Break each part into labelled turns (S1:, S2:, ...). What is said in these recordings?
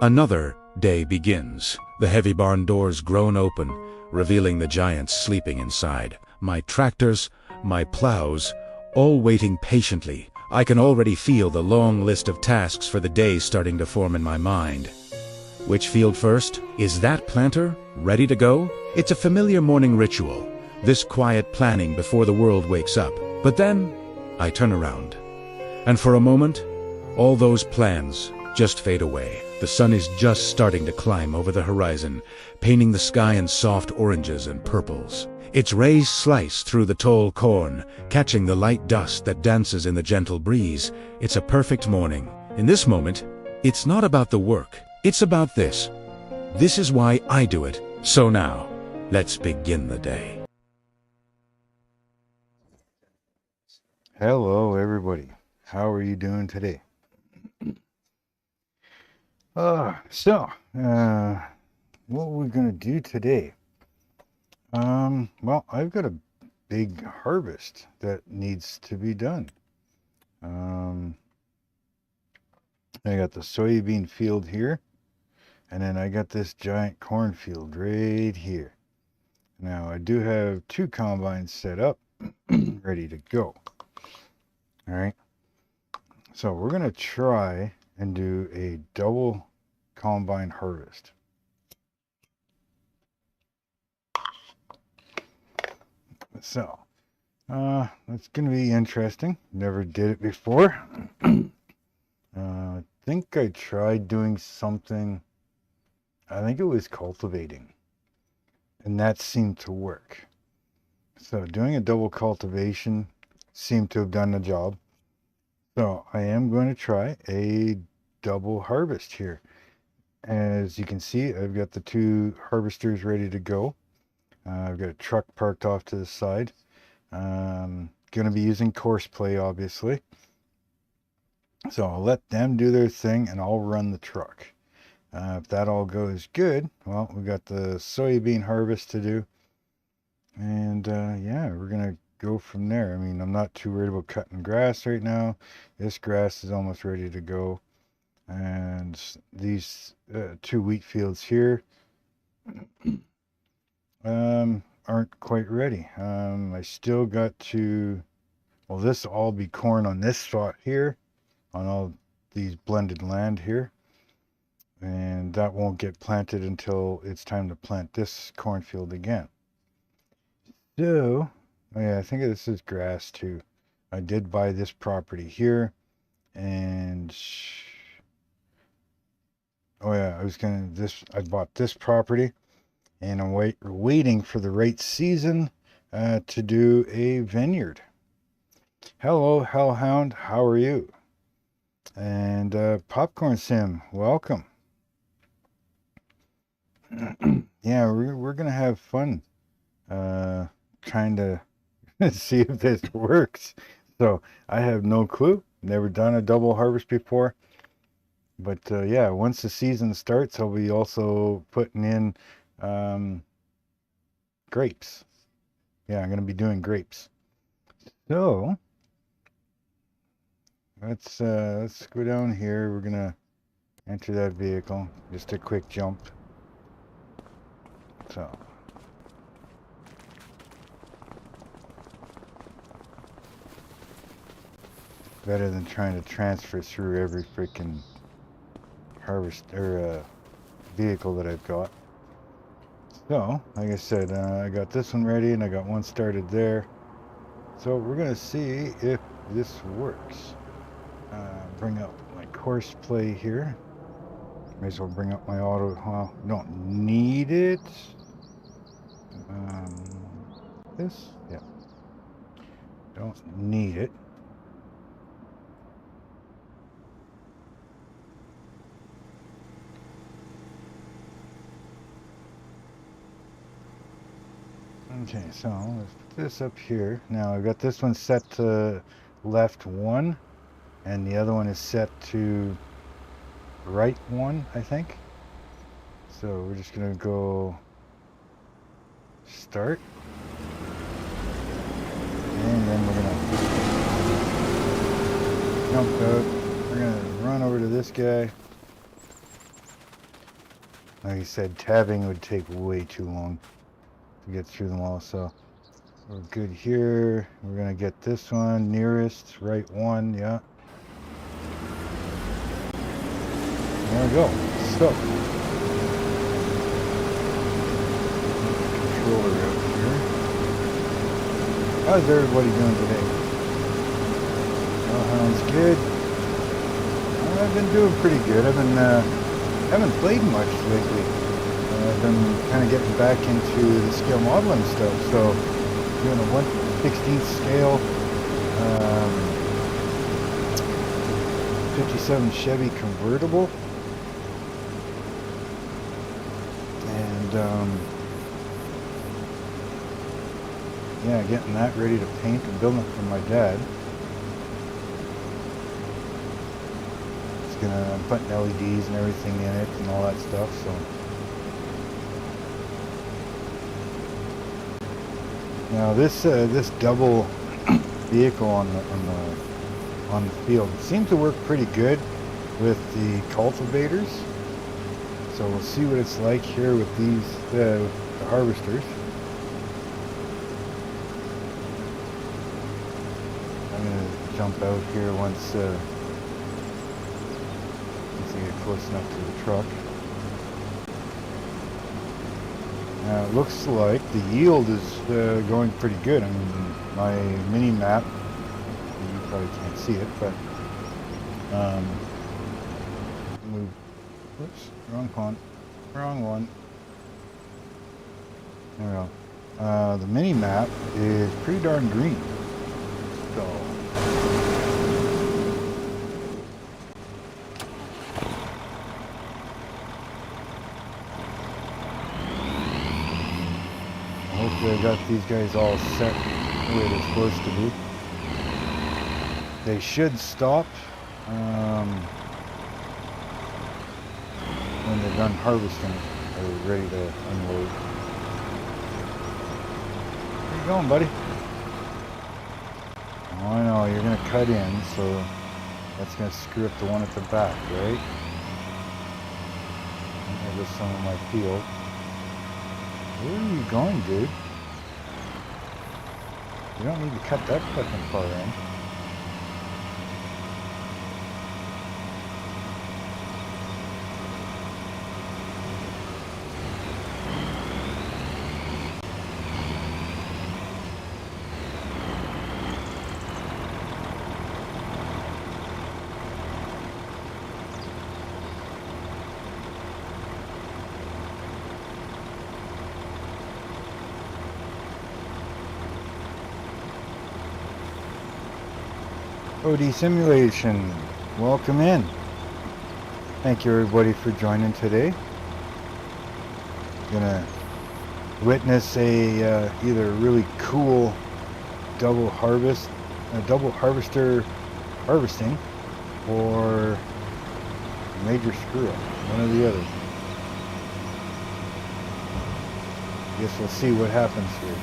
S1: Another day begins. The heavy barn doors groan open, revealing the giants sleeping inside. My tractors, my plows, all waiting patiently. I can already feel the long list of tasks for the day starting to form in my mind. Which field first? Is that planter ready to go? It's a familiar morning ritual, this quiet planning before the world wakes up. But then, I turn around. And for a moment, all those plans just fade away. The sun is just starting to climb over the horizon, painting the sky in soft oranges and purples. Its rays slice through the tall corn, catching the light dust that dances in the gentle breeze. It's a perfect morning. In this moment, it's not about the work. It's about this. This is why I do it. So now, let's begin the day.
S2: Hello, everybody. How are you doing today? What we're gonna do today? Well, I've got a big harvest that needs to be done. I got the soybean field here, and then I got this giant cornfield right here. Now, I do have 2 combines set up, ready to go. All right. So we're gonna try and do a double combine harvest. So, it's going to be interesting. Never did it before. I think I tried doing something, I think it was cultivating, and that seemed to work. So doing a double cultivation seemed to have done the job. So I am going to try a double harvest here. As you can see, I've got the 2 harvesters ready to go. I've got a truck parked off to the side. Going to be using course play, obviously. So I'll let them do their thing and I'll run the truck. If that all goes good, well, we got the soybean harvest to do. And yeah, we're going to go from there. I mean, I'm not too worried about cutting grass right now. This grass is almost ready to go. And these 2 wheat fields here aren't quite ready. I still got to, well, this will all be corn on this spot here, on all these blended land here, and that won't get planted until it's time to plant this cornfield again. So, oh yeah, I think this is grass too. I did buy this property here, and oh yeah, I bought this property, and I'm waiting for the right season to do a vineyard. Hello, Hellhound, how are you? And Popcorn Sim, welcome. Yeah, we're gonna have fun trying to see if this works. So I have no clue, never done a double harvest before. But yeah, once the season starts, I'll be also putting in grapes. Yeah, I'm going to be doing grapes. So let's go down here. We're going to enter that vehicle. Just a quick jump. So better than trying to transfer through every freaking harvest or vehicle that I've got. So like I said, I got this one ready and I got one started there, so we're gonna see if this works. Bring up my course play here. May as well bring up my auto. Well, don't need it. This, yeah, don't need it. Okay, so let's put this up here. Now I've got this one set to left 1, and the other one is set to right 1, I think. So we're just gonna go start, and then we're gonna jump out. We're gonna run over to this guy. Like I said, tabbing would take way too long to get through them all, so we're good here. We're gonna get this one nearest, right one, yeah. There we go. So, controller out here. How's everybody doing today? Sounds good. I've been doing pretty good. Haven't played much lately. I've been kind of getting back into the scale modeling stuff. So doing a 1/16 scale, 57 Chevy convertible, and yeah, getting that ready to paint and building it for my dad. I'm putting LEDs and everything in it and all that stuff. So now this double vehicle on the field seems to work pretty good with the cultivators. So we'll see what it's like here with these the harvesters. I'm gonna jump out here once I get close enough to the truck. Now it looks like the yield is going pretty good. I mean, my mini map, you probably can't see it, but move. Whoops, wrong one. There we go. The mini map is pretty darn green. So hopefully I got these guys all set the way they're supposed to be. They should stop when they're done harvesting or ready to unload. Where you going, buddy? Oh, I know, you're going to cut in, so that's going to screw up the one at the back, right? There's some of my field. Where are you going, dude? You don't need to cut that fucking far in. OD Simulation, welcome in. Thank you everybody for joining today. Gonna witness a either a really cool double harvester harvesting, or a major screw up, one or the other. Guess we'll see what happens here.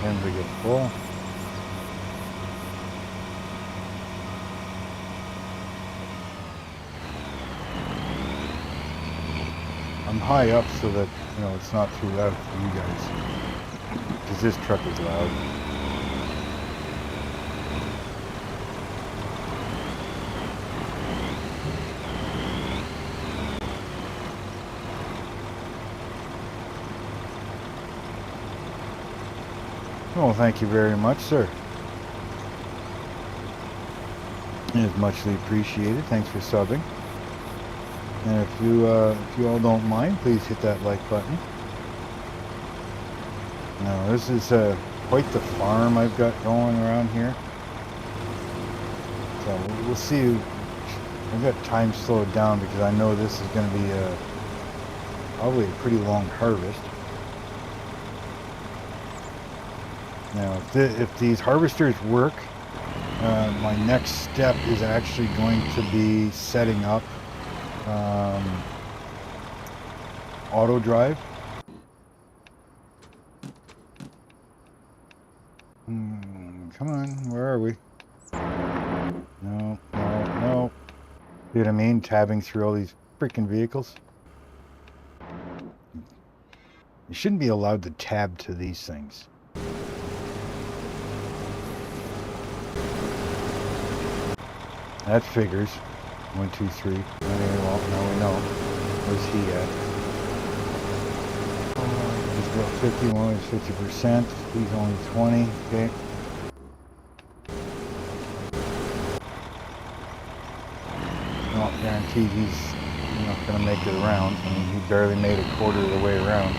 S2: Him to get full. I'm high up so that, you know, it's not too loud for you guys, because this truck is loud. Well, thank you very much, sir. It is muchly appreciated. Thanks for subbing. And if you all don't mind, please hit that like button. Now, this is quite the farm I've got going around here. So we'll see. I've got time slowed down because I know this is going to be probably a pretty long harvest. Now, if these harvesters work, my next step is actually going to be setting up auto drive. Come on, where are we? No, no, no. See what I mean? Tabbing through all these freaking vehicles. You shouldn't be allowed to tab to these things. That figures. 1, 2, 3. Okay, well, now we know. Where's he at? He's got 51, he's 50%. He's only 20. Okay. Not guaranteed he's not going to make it around. I mean, he barely made a quarter of the way around.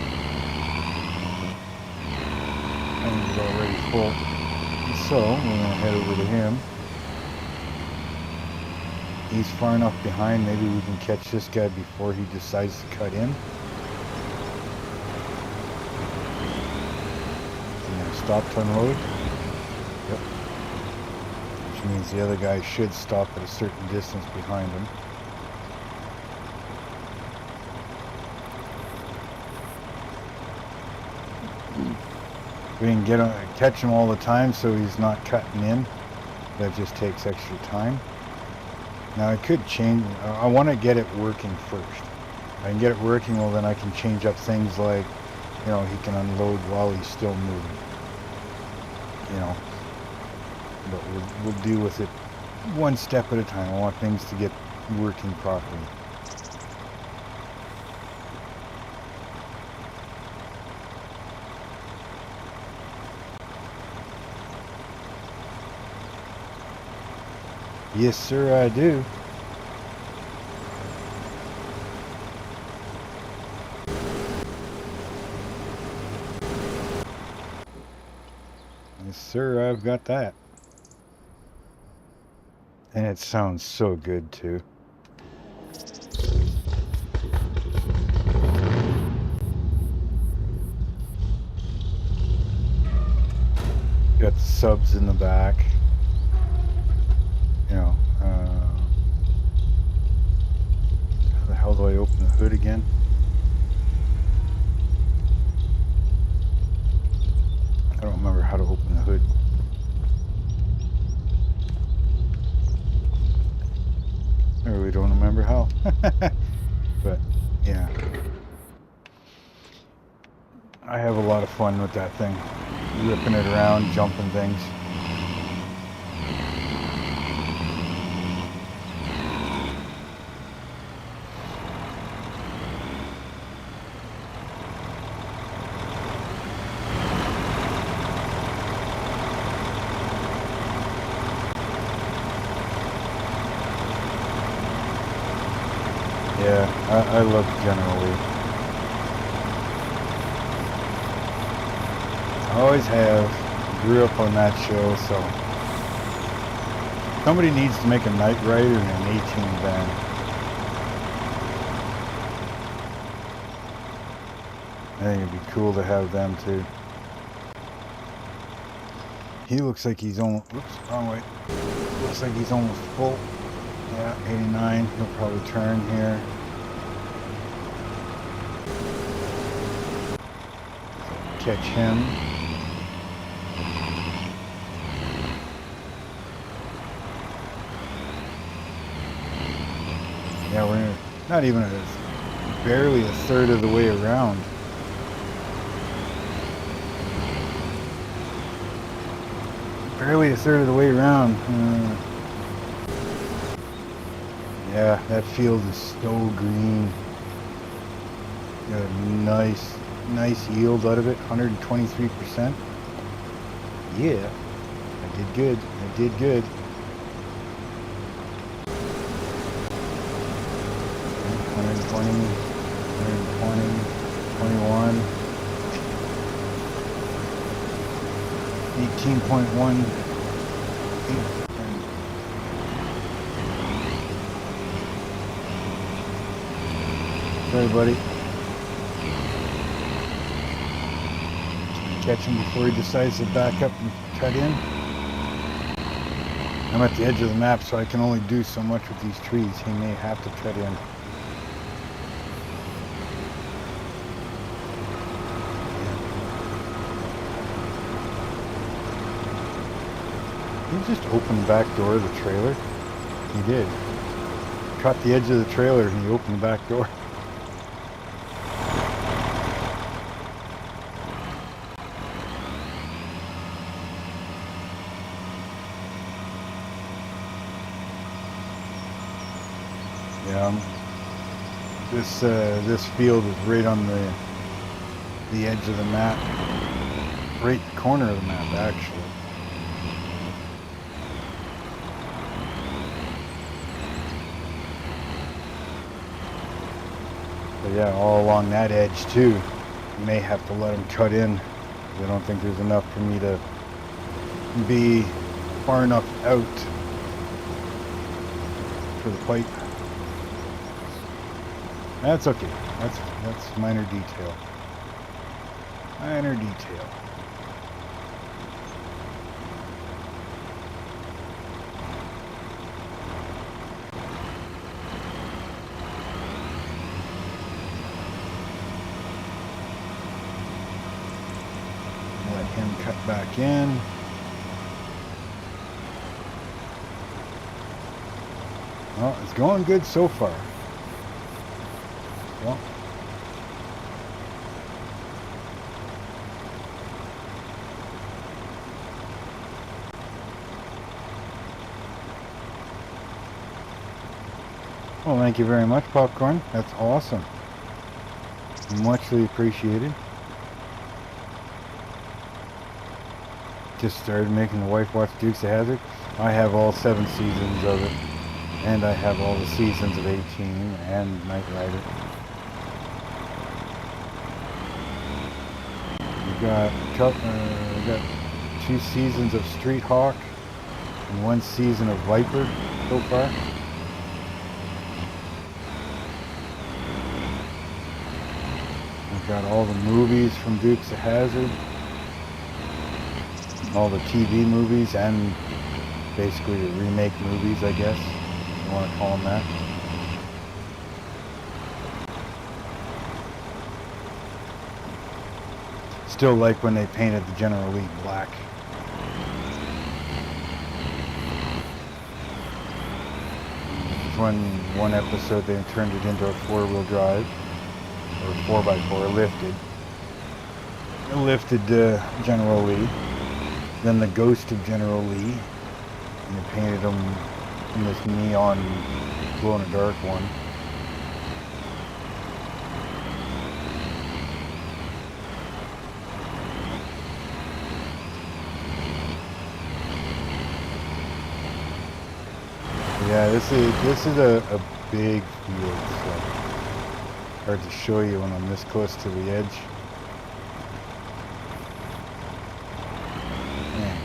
S2: And he's already full. So, we're going to head over to him. He's far enough behind, maybe we can catch this guy before he decides to cut in. I'm going to stop to unload. Yep. Which means the other guy should stop at a certain distance behind him. We can catch him all the time so he's not cutting in. That just takes extra time. Now I could change, I want to get it working first. If I can get it working, well then I can change up things like, you know, he can unload while he's still moving. You know, but we'll deal with it one step at a time. I want things to get working properly. Yes, sir, I do. Yes, sir, I've got that. And it sounds so good, too. Got the subs in the back. You know, how the hell do I open the hood again? I don't remember how to open the hood. I really don't remember how. But, yeah. I have a lot of fun with that thing. Ripping it around, jumping things. Yeah, I look generally. I always have. Grew up on that show, so. Somebody needs to make a Knight Rider and an 18 band. I think it'd be cool to have them too. He looks like he's almost, whoops, wrong way. Looks like he's almost full. Yeah, 89, he'll probably turn here. Catch him. Yeah, we're not even barely a third of the way around. Barely a third of the way around. Yeah, that field is so green. Got a nice yield out of it, 123%. Yeah, I did good. I did good. 120, 120, 21, 18.1. Sorry, buddy. Catch him before he decides to back up and cut in. I'm at the edge of the map, so I can only do so much with these trees. He may have to cut in. He just opened the back door of the trailer. He did. Caught the edge of the trailer and he opened the back door. Yeah. This field is right on the edge of the map. Right corner of the map, actually. But yeah, all along that edge too. You may have to let them cut in. I don't think there's enough for me to be far enough out for the pipe. That's okay. That's minor detail. Minor detail. Let him cut back in. Well, it's going good so far. Well, thank you very much, Popcorn. That's awesome. Muchly appreciated. Just started making the wife watch Dukes of Hazzard. I have all 7 seasons of it. And I have all the seasons of 18 and Knight Rider. We got 2 seasons of Street Hawk and 1 season of Viper so far. We've got all the movies from Dukes of Hazzard, all the TV movies, and basically the remake movies, I guess you want to call them that. Still like when they painted the General Lee black. One episode they turned it into a 4-wheel drive, or 4x4 lifted. It lifted General Lee, then the ghost of General Lee, and they painted him in this neon glow-in-the-dark one. Yeah, this is a big field, so hard to show you when I'm this close to the edge. Yeah.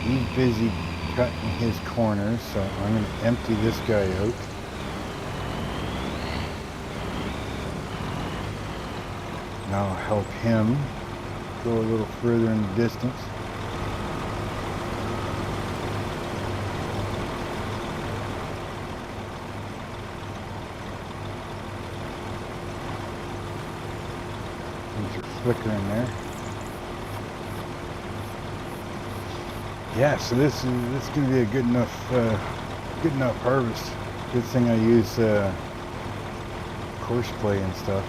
S2: He's busy cutting his corners, so I'm going to empty this guy out. Now I'll help him go a little further in the distance. Flicker in there. Yeah, so this is going to be a good enough harvest. Good thing I use course play and stuff.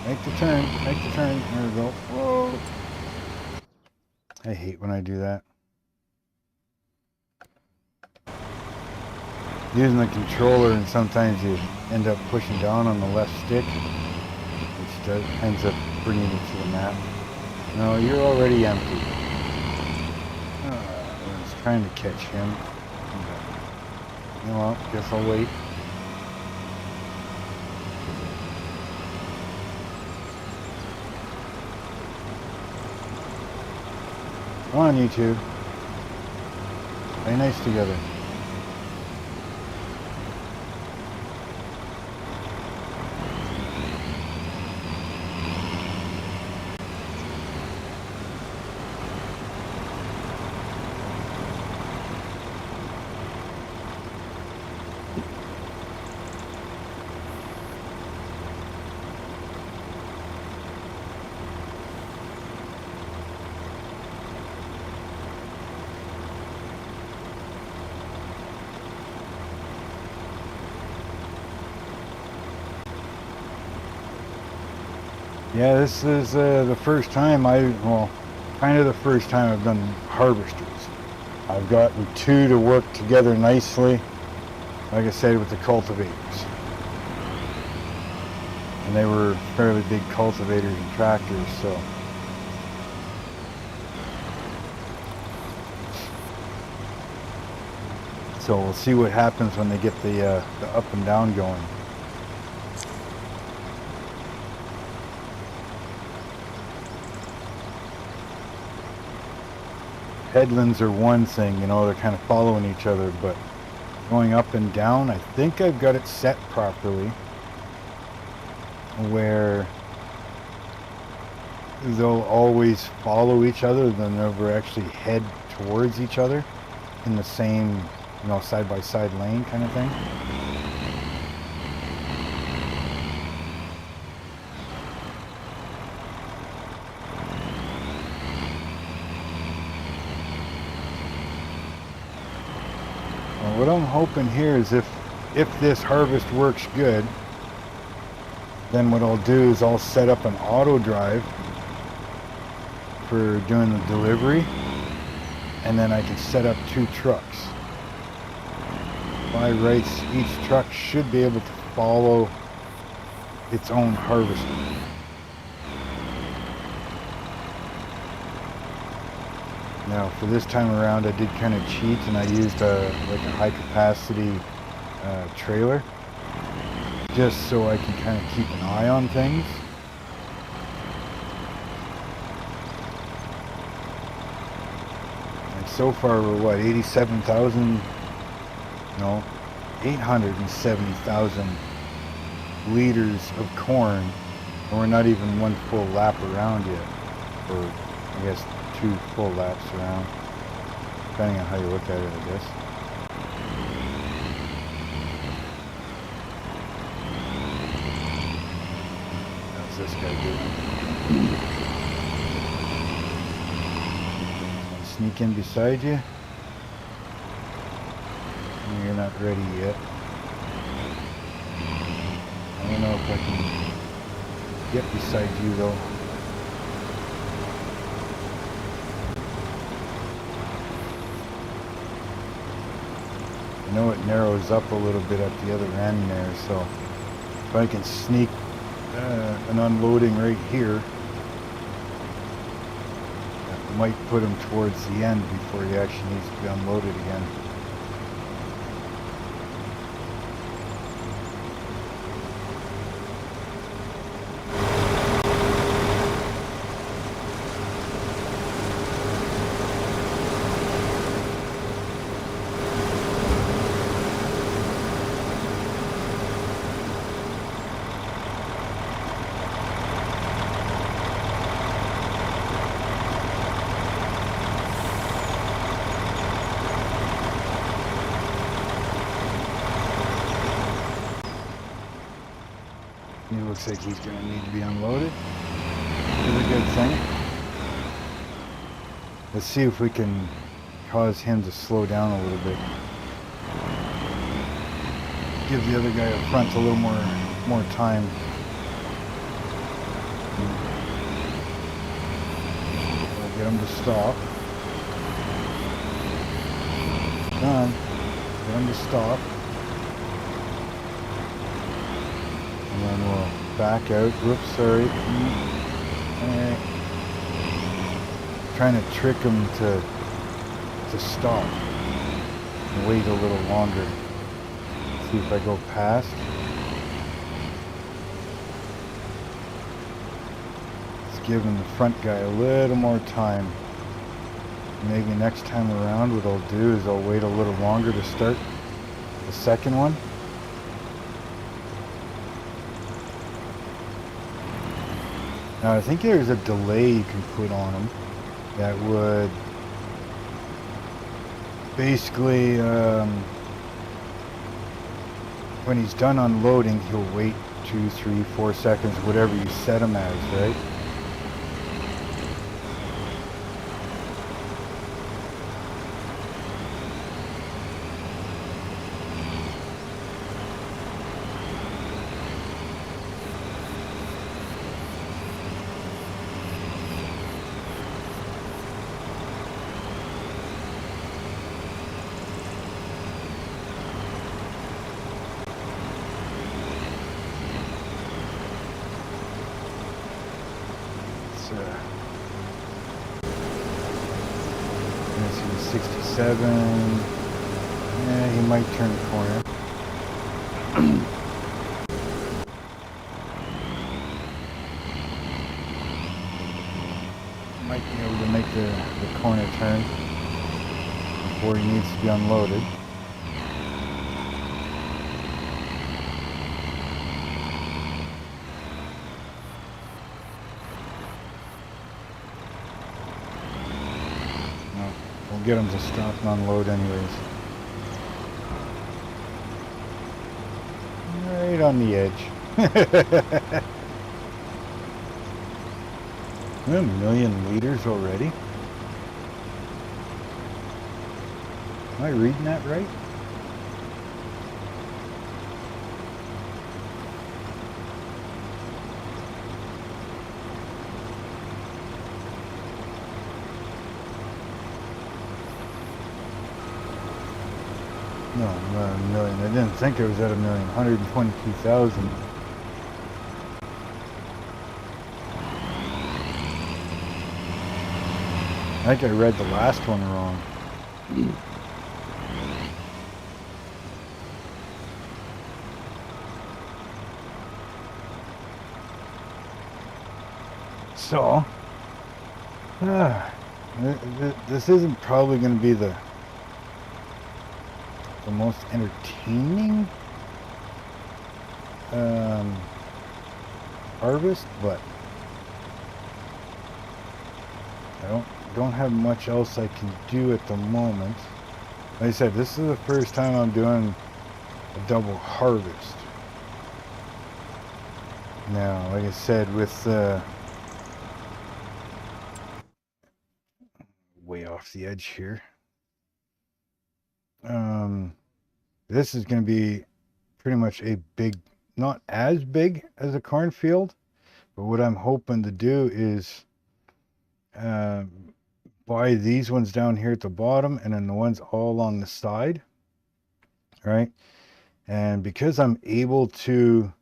S2: Make the turn. There we go. Whoa! I hate when I do that. Using the controller, and sometimes you end up pushing down on the left stick, which ends up bringing you to the map. No, you're already empty. I was trying to catch him. You know what? Guess I'll wait. Come on, you two. Play nice together. Yeah, this is the first time well, kind of the first time I've done harvesters. I've gotten two to work together nicely, like I said, with the cultivators. And they were fairly big cultivators and tractors, so. So we'll see what happens when they get the up and down going. Headlands are one thing, you know, they're kind of following each other, but going up and down, I think I've got it set properly where they'll always follow each other, they'll never actually head towards each other in the same, you know, side by side lane kind of thing. Well, what I'm hoping here is if this harvest works good, then what I'll do is I'll set up an auto drive for doing the delivery, and then I can set up two trucks. By rights, each truck should be able to follow its own harvester. Now for this time around I did kind of cheat and I used like a high capacity trailer, just so I can kind of keep an eye on things. And so far we're what, 87,000, no, 870,000 liters of corn, and we're not even one full lap around yet, or I guess 2 full laps around, depending on how you look at it, I guess. How's this guy doing? I'll sneak in beside you. You're not ready yet. I don't know if I can get beside you though. I know it narrows up a little bit at the other end there, so if I can sneak an unloading right here, that might put him towards the end before he actually needs to be unloaded again. He looks like he's going to need to be unloaded. That's a good thing. Let's see if we can cause him to slow down a little bit. Give the other guy up front a little more time. We'll get him to stop. Done. Get him to stop. And then we'll back out. Whoops, sorry. Alright. Trying to trick him to stop and wait a little longer. See if I go past. Let's give him the front guy a little more time. Maybe next time around what I'll do is I'll wait a little longer to start the second one. Now I think there's a delay you can put on them that would basically, when he's done unloading, he'll wait 2, 3, 4 seconds, whatever you set him as, right? 67. Yeah, he might turn the corner. Might be able to make the corner turn before he needs to be unloaded. No, we'll get him to stop and unload anyways. Right on the edge. We're 1 million liters already? Am I reading that right? No, not 1 million. I didn't think it was at 1 million. 122,000. I think I read the last one wrong. So, this isn't probably going to be the most entertaining harvest, but I don't have much else I can do at the moment. Like I said, this is the first time I'm doing a double harvest. Now, like I said, with way off the edge here. This is going to be pretty much a big, not as big as a cornfield, but what I'm hoping to do is buy these ones down here at the bottom and then the ones all along the side, right? And because I'm able to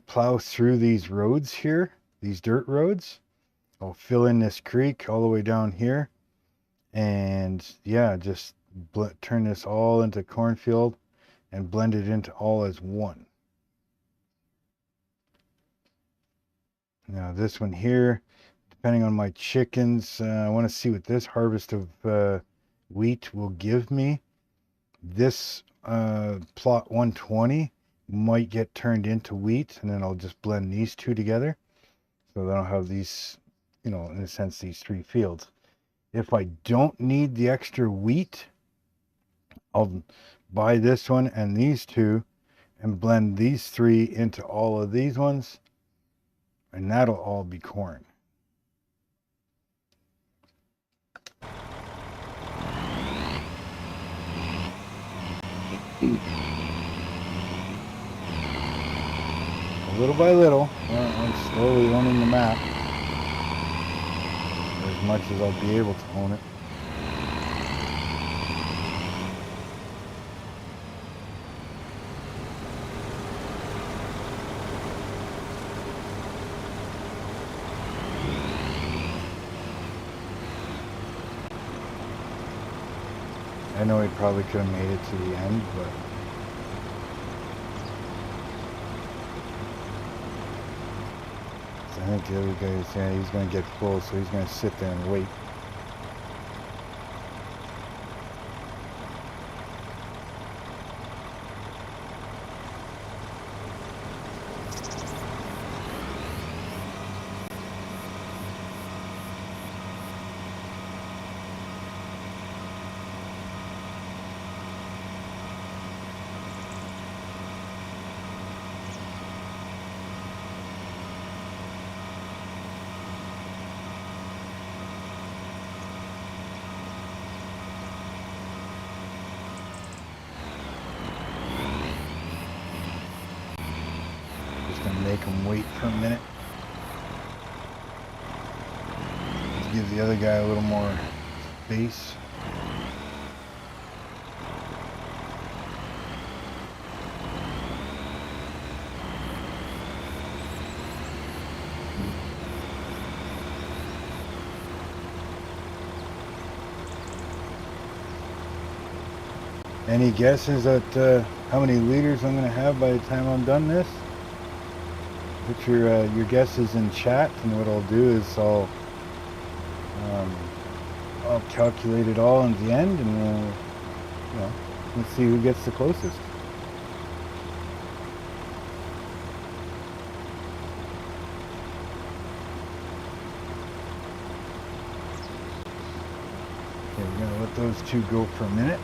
S2: plow through these roads here, these dirt roads, I'll fill in this creek all the way down here, and yeah, just turn this all into cornfield and blend it into all as one. Now this one here, depending on my chickens, I want to see what this harvest of wheat will give me. This plot 120 might get turned into wheat, and then I'll just blend these two together, so then I'll have these, you know, in a sense, these 3 fields. If I don't need the extra wheat, I'll buy this one and these 2 and blend these 3 into all of these ones, and that'll all be corn. Little by little, I'm slowly owning the map as much as I'll be able to own it. I know he probably could have made it to the end, but I think the other guy is saying he's going to get full, so he's going to sit there and wait. Make him wait for a minute. Let's give the other guy a little more space. Any guesses at how many liters I'm going to have by the time I'm done this? Put your guesses in chat, and what I'll do is I'll calculate it all in the end, and we'll, let's see who gets the closest. Okay, we're going to let those two go for a minute.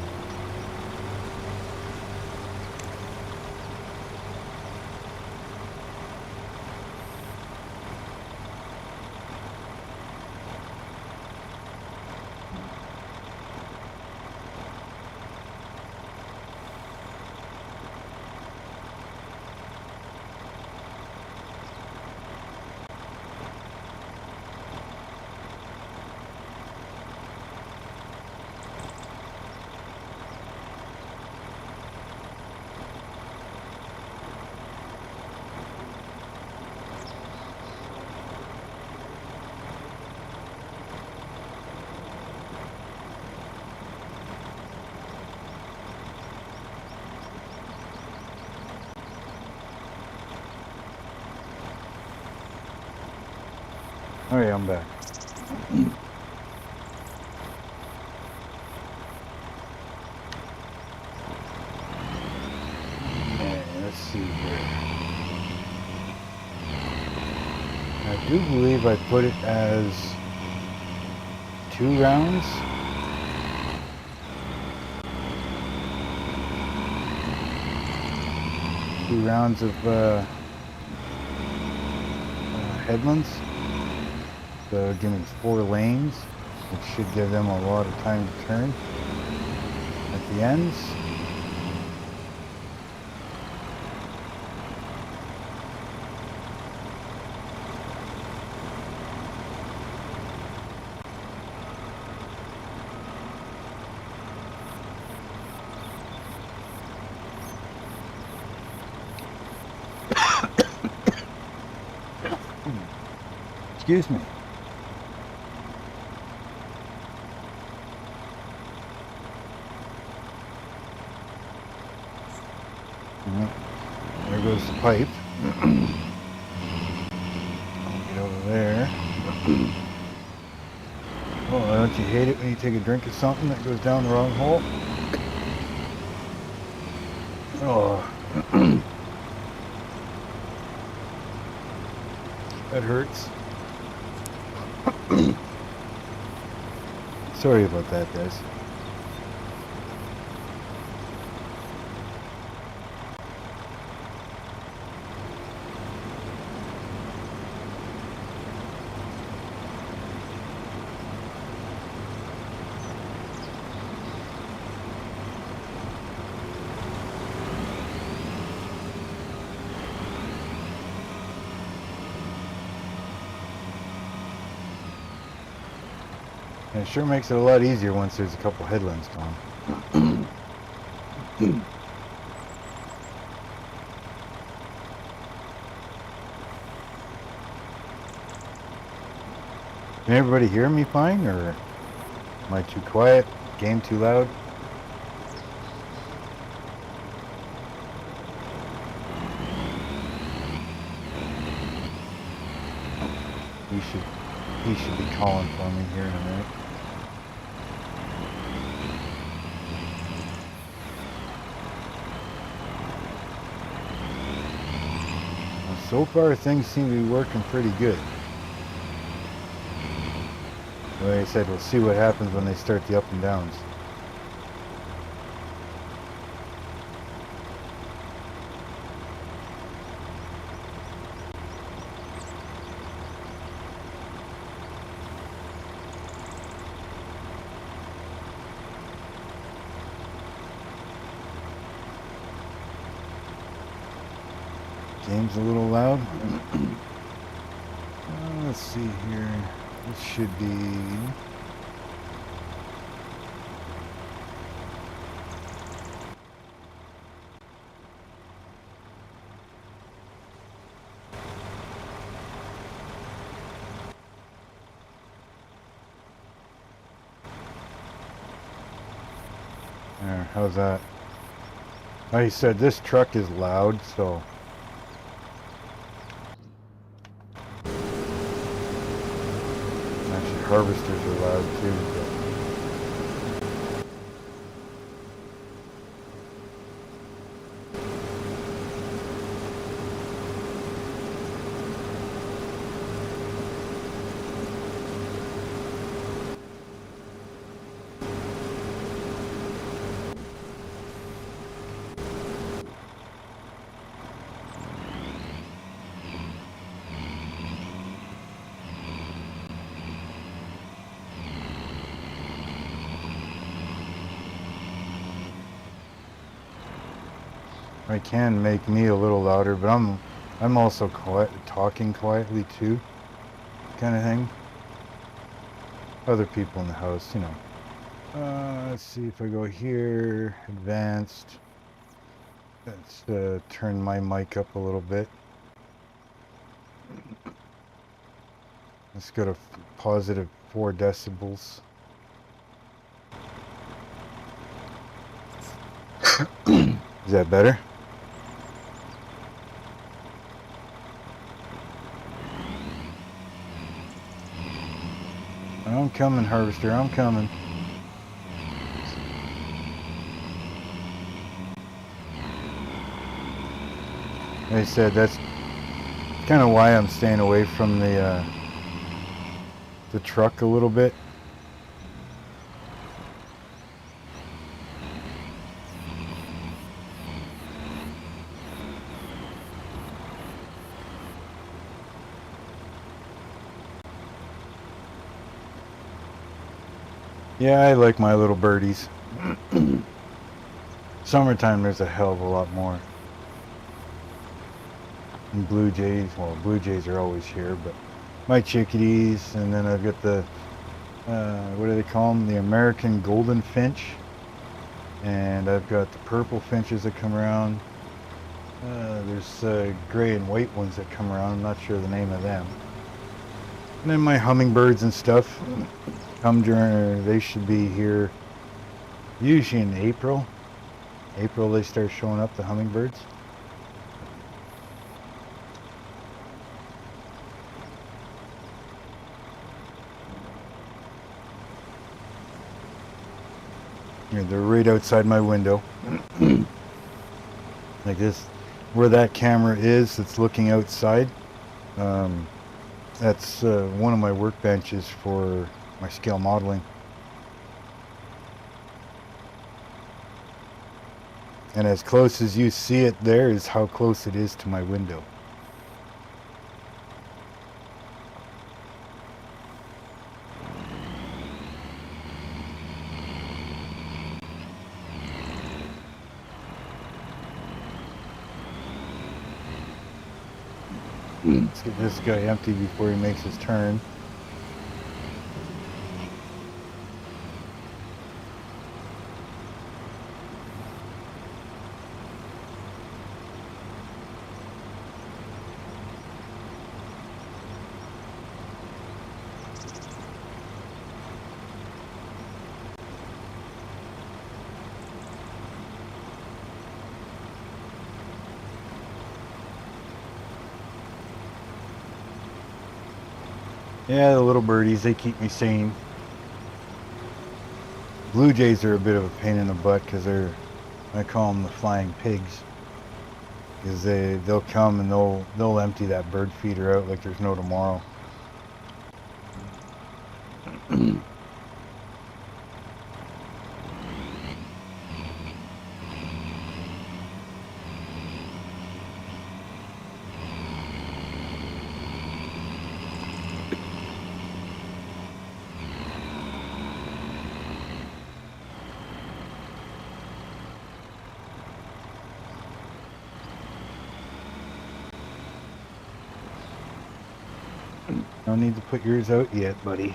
S2: Alright, I'm back. Okay, let's see here. I do believe I put it as 2 rounds. Two rounds of headlands. So giving 4 lanes, which should give them a lot of time to turn at the ends. Excuse me. There goes the pipe. I'll get over there. Oh, don't you hate it when you take a drink of something that goes down the wrong hole? Oh. That hurts. Sorry about that, guys. And it sure makes it a lot easier once there's a couple headlands gone. Can everybody hear me fine, or am I too quiet? Game too loud? He should be calling for me here in a minute. Well, so far things seem to be working pretty good. Like I said, we'll see what happens when they start the up and downs. Game's a little loud. Let's see here. This should be... There, how's that? Like I said, this truck is loud, so actually harvesters are loud too. But I can make me a little louder, but I'm also talking quietly too, kind of thing. Other people in the house, you know. Let's see if I go here, advanced. Let's turn my mic up a little bit. Let's go to positive 4 decibels. Is that better? I'm coming, harvester, I'm coming. Like I said, that's kind of why I'm staying away from the truck a little bit. Yeah, I like my little birdies. Summertime, there's a hell of a lot more. And blue jays, well, blue jays are always here, but my chickadees, and then I've got the, what do they call them? The American golden finch. And I've got the purple finches that come around. There's gray and white ones that come around. I'm not sure the name of them. And then my hummingbirds and stuff come during, they should be here usually in April. April they start showing up, the hummingbirds. Yeah, they're right outside my window. Like this, where that camera is, it's looking outside. That's one of my workbenches for my scale modeling. And as close as you see it there is how close it is to my window. Let's get this guy empty before he makes his turn. Yeah, the little birdies, they keep me sane. Blue jays are a bit of a pain in the butt because I call them the flying pigs. Because they'll come and they'll empty that bird feeder out like there's no tomorrow. No need to put yours out yet, buddy.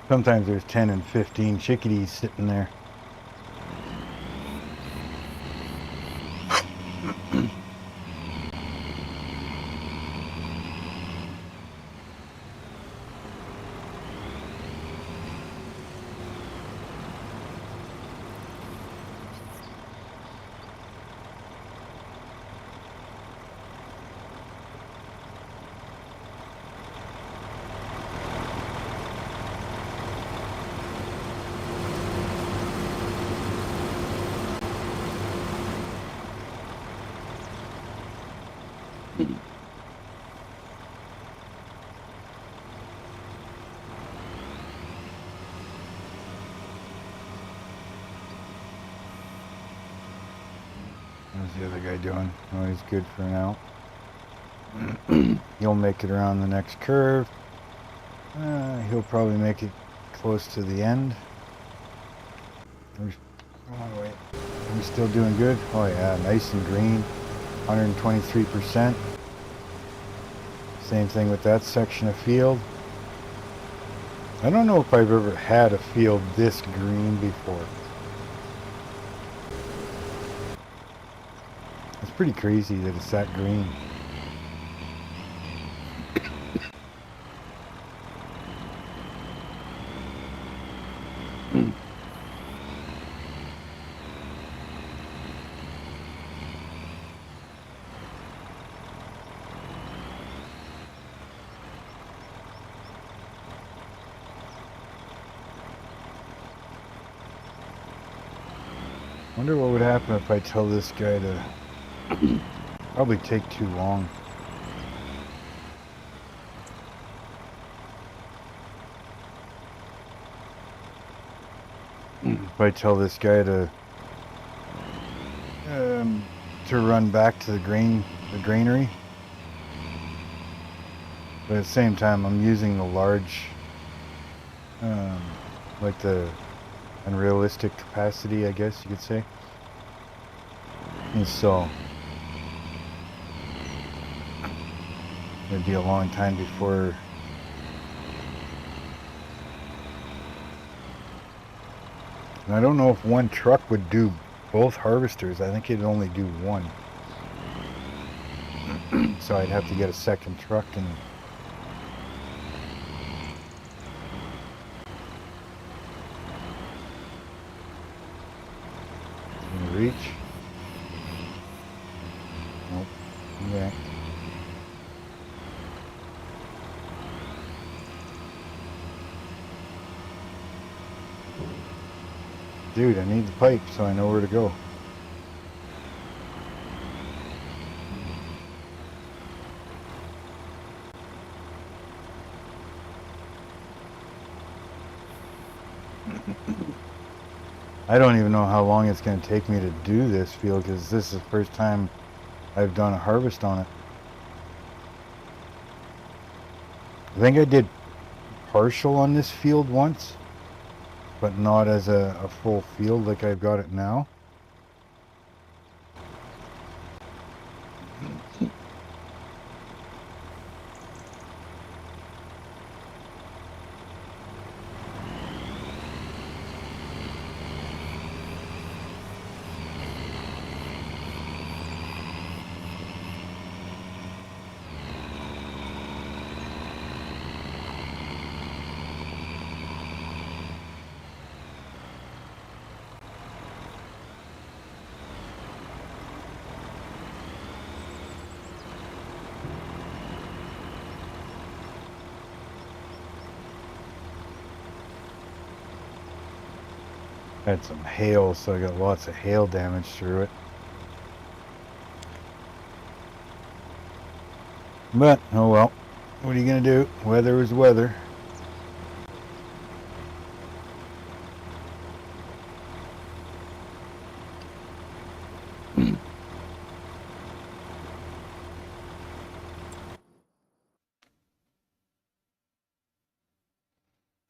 S2: Sometimes there's 10 and 15 chickadees sitting there. How's the other guy doing? Oh, he's good for now. He'll make it around the next curve. He'll probably make it close to the end. Are we still doing good? Oh yeah, nice and green. 123%. Same thing with that section of field. I don't know if I've ever had a field this green before. It's pretty crazy that it's that green. Wonder what would happen if I tell this guy to probably take too long. If I tell this guy to run back to the granary, but at the same time I'm using the large, like the unrealistic capacity, I guess you could say. And so it'd be a long time before and I don't know if one truck would do both harvesters. I think it'd only do one. So I'd have to get a second truck and reach. Nope. Yeah. Dude, I need the pipe so I know where to go. I don't even know how long it's going to take me to do this field because this is the first time I've done a harvest on it. I think I did partial on this field once, but not as a full field like I've got it now. Had some hail, so I got lots of hail damage through it. But, oh well, what are you going to do? Weather is weather.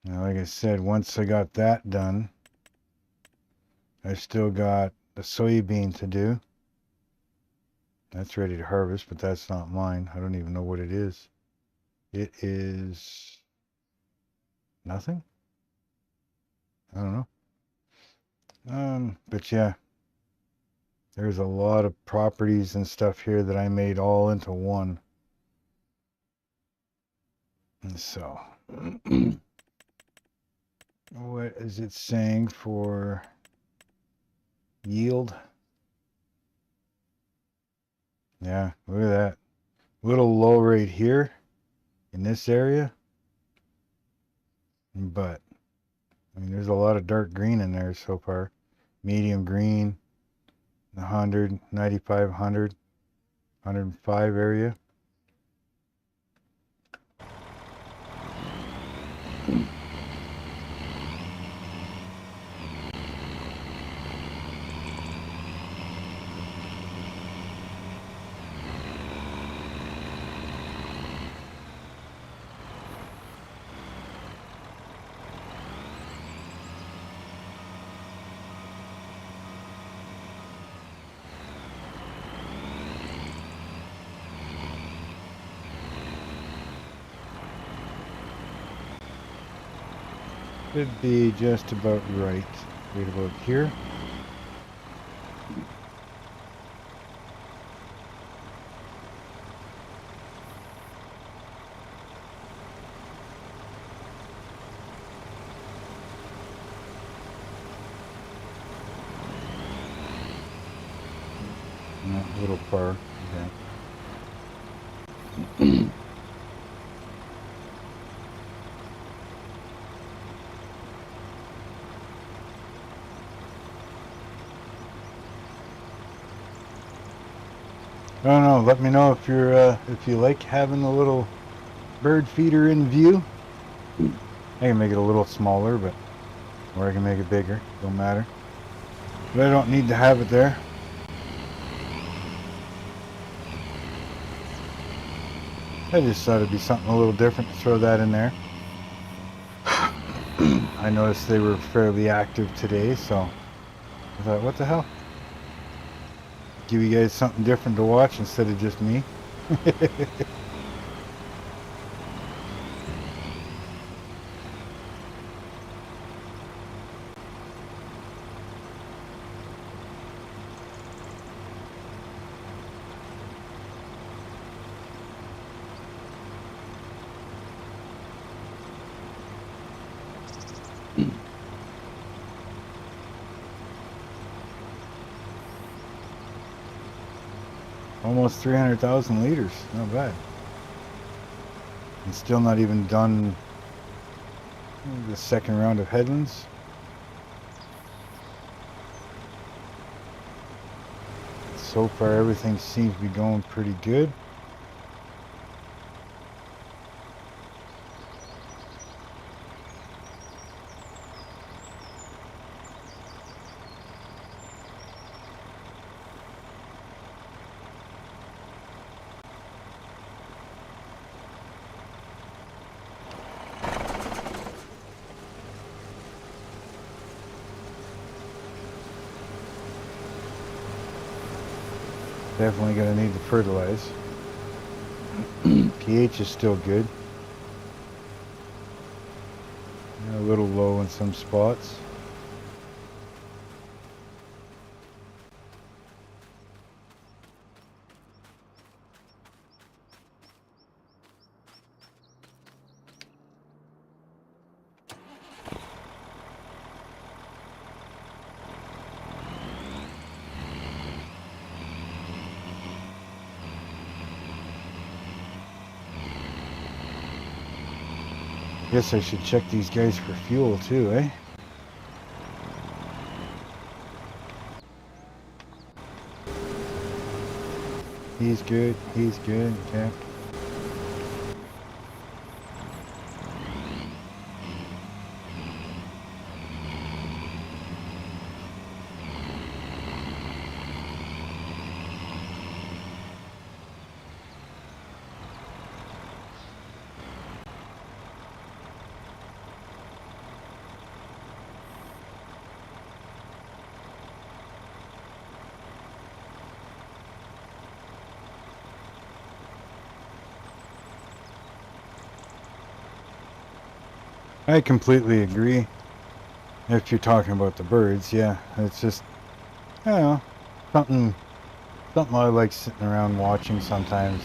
S2: Now, like I said, once I got that done, I still got the soybean to do. That's ready to harvest, but that's not mine. I don't even know what it is. It is nothing? I don't know. But yeah, there's a lot of properties and stuff here that I made all into one. And so, what is it saying for yield? Yeah, look at that. Little low right here in this area. But, I mean, there's a lot of dark green in there so far. Medium green, 100, 95, 100, 105 area. Should be just about right. Right about here. Not a little far. Okay. I don't know. Let me know if you're if you like having a little bird feeder in view. I can make it a little smaller, but or I can make it bigger. Don't matter. But I don't need to have it there. I just thought it'd be something a little different to throw that in there. I noticed they were fairly active today, so I thought, what the hell? Give you guys something different to watch instead of just me. Almost 300,000 liters, not bad. And still not even done the second round of headlands. So far everything seems to be going pretty good. Definitely going to need to fertilize. pH is still good. A little low in some spots. Guess I should check these guys for fuel too, eh? He's good, okay. I completely agree. If you're talking about the birds, yeah, it's just, I don't know, something I like sitting around watching sometimes,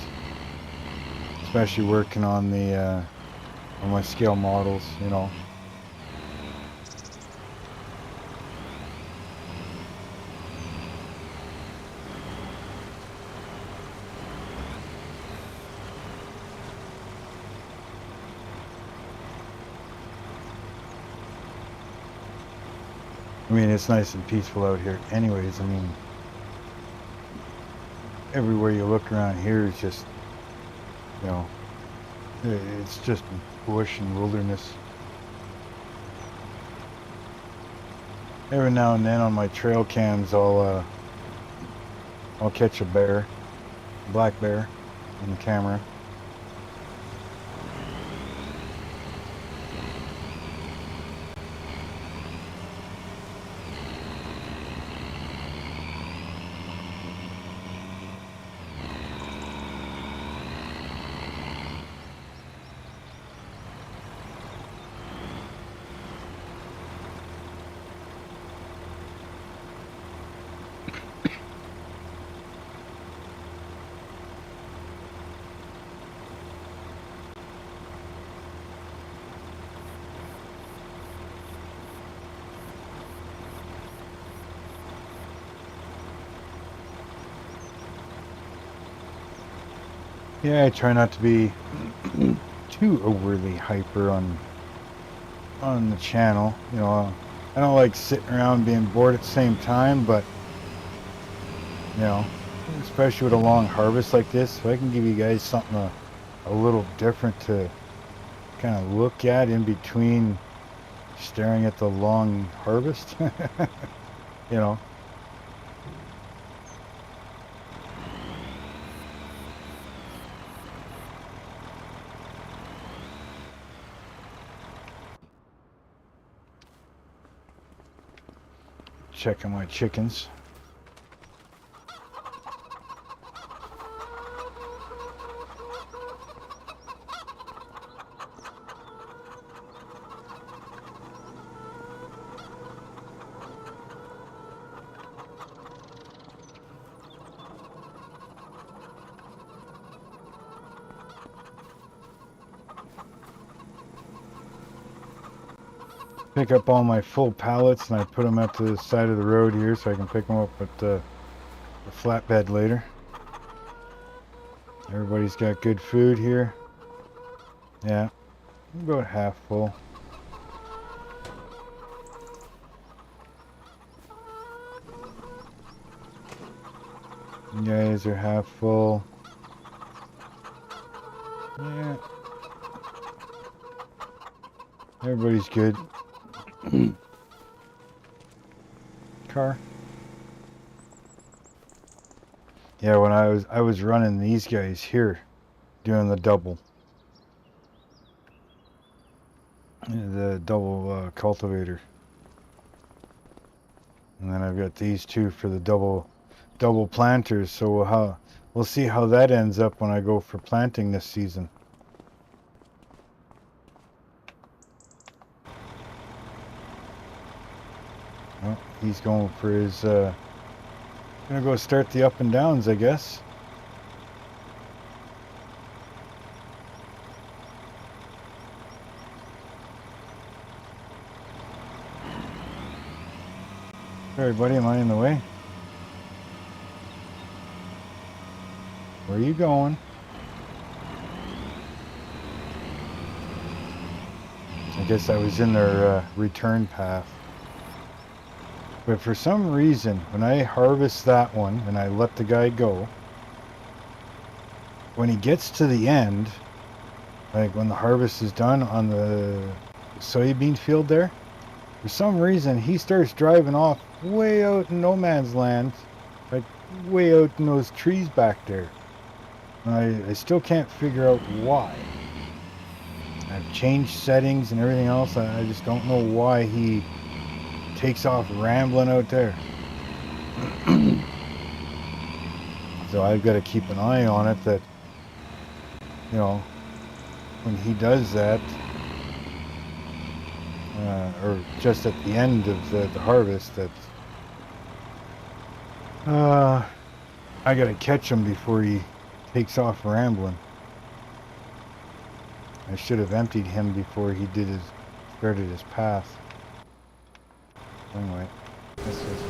S2: especially working on the on my scale models, you know. I mean, it's nice and peaceful out here anyways. I mean, everywhere you look around here is just, you know, it's just bush and wilderness. Every now and then on my trail cams, I'll catch a bear, black bear, on camera. Yeah, I try not to be too overly hyper on the channel. You know, I don't like sitting around being bored at the same time, but you know, especially with a long harvest like this, if I can give you guys something a little different to kind of look at in between staring at the long harvest, you know. Checking my chickens. Pick up all my full pallets and I put them at the side of the road here so I can pick them up at the flatbed later. Everybody's got good food here. Yeah, about half full. You guys are half full. Yeah. Everybody's good. Car. Yeah, when I was running these guys here, doing the double cultivator, and then I've got these two for the double planters. So we'll see how that ends up when I go for planting this season. Well, he's going for his, gonna go start the up and downs, I guess. Sorry, buddy, am I in the way? Where are you going? I guess I was in their return path. But for some reason, when I harvest that one and I let the guy go, when he gets to the end, like when the harvest is done on the soybean field there, for some reason he starts driving off way out in no man's land, like way out in those trees back there. And I still can't figure out why. I've changed settings and everything else. I just don't know why he takes off rambling out there. So I've got to keep an eye on it that, you know, when he does that, or just at the end of the harvest, that I got to catch him before he takes off rambling. I should have emptied him before he started his path. Anyway, this is,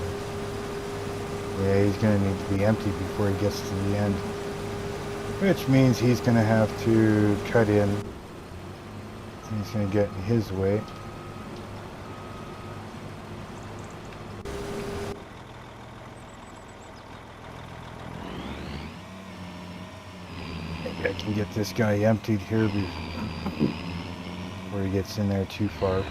S2: yeah, he's going to need to be emptied before he gets to the end. Which means he's going to have to cut in. He's going to get in his way. Maybe I can get this guy emptied here before he gets in there too far.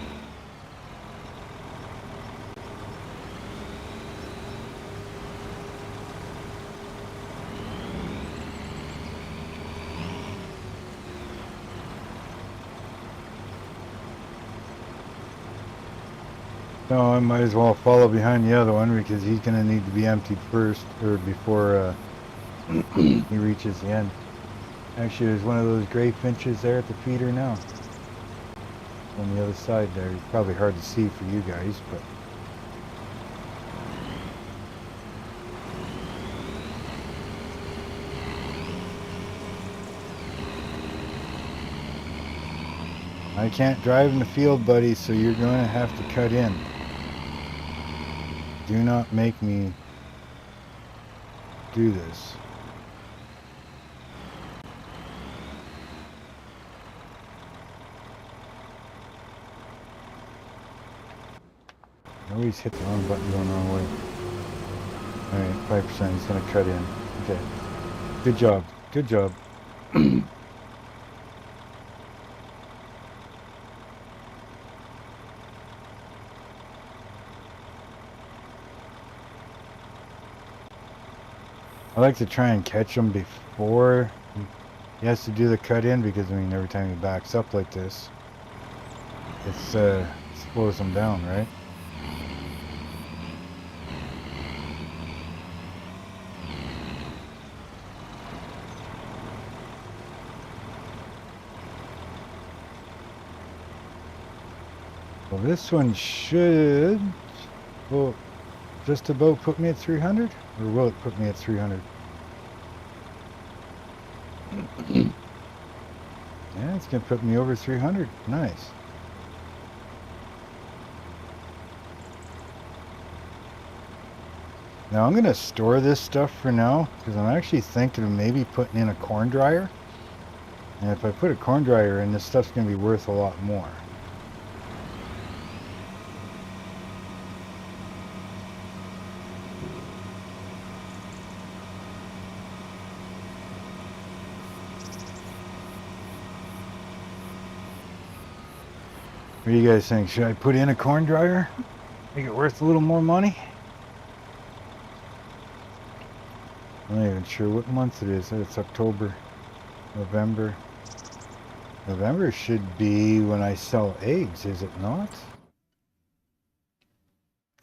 S2: No, I might as well follow behind the other one because he's going to need to be emptied first or before he reaches the end. Actually, there's one of those gray finches there at the feeder now. On the other side there. It's probably hard to see for you guys, but... I can't drive in the field, buddy, so you're going to have to cut in. Do not make me do this. I always hit the wrong button going the wrong way. Alright, 5%, he's going to cut in. Okay. Good job. Good job. I like to try and catch him before he has to do the cut in because, I mean, every time he backs up like this, it slows him down, right? Well, this one should, well, just about put me at 300, or will it put me at 300? Yeah, it's gonna put me over 300. Nice. Now I'm gonna store this stuff for now because I'm actually thinking of maybe putting in a corn dryer. And if I put a corn dryer in, this stuff's gonna be worth a lot more. What do you guys think? Should I put in a corn dryer? Make it worth a little more money? I'm not even sure what month it is. It's October, November. November should be when I sell eggs, is it not?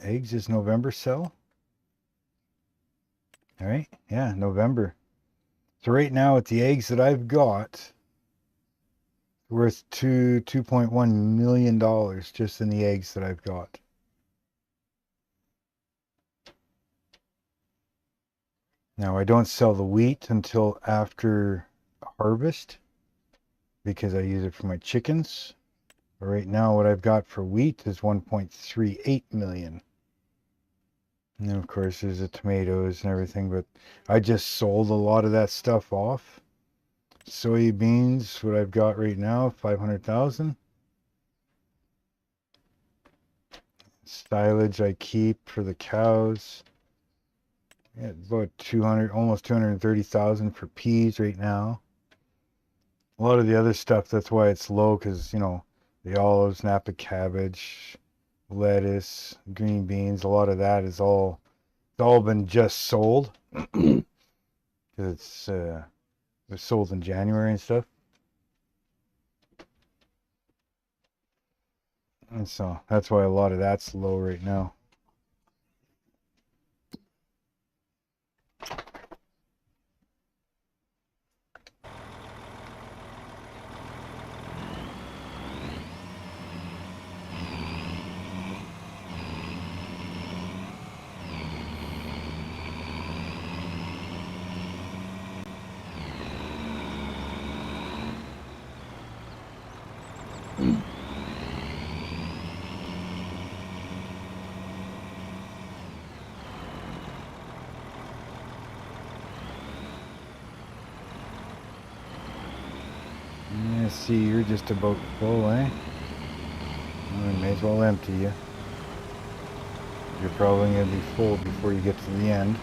S2: Eggs is November sell? Alright, yeah, November. So right now with the eggs that I've got, worth $2.1 million just in the eggs that I've got. Now I don't sell the wheat until after harvest because I use it for my chickens. But right now what I've got for wheat is 1.38 million. And then of course there's the tomatoes and everything, but I just sold a lot of that stuff off. Soybeans, what I've got right now, 500,000. Silage I keep for the cows. Yeah, about 200, almost 230,000 for peas right now. A lot of the other stuff, that's why it's low, because, you know, the olives, Napa cabbage, lettuce, green beans, a lot of that is all, it's all been just sold. Because it's was sold in January and stuff. And so that's why a lot of that's low right now. Yeah, see, you're just about full, eh? Well, we may as well empty you. You're probably going to be full before you get to the end.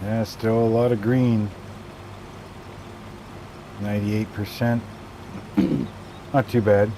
S2: Yeah, still a lot of green. 98%. Not too bad.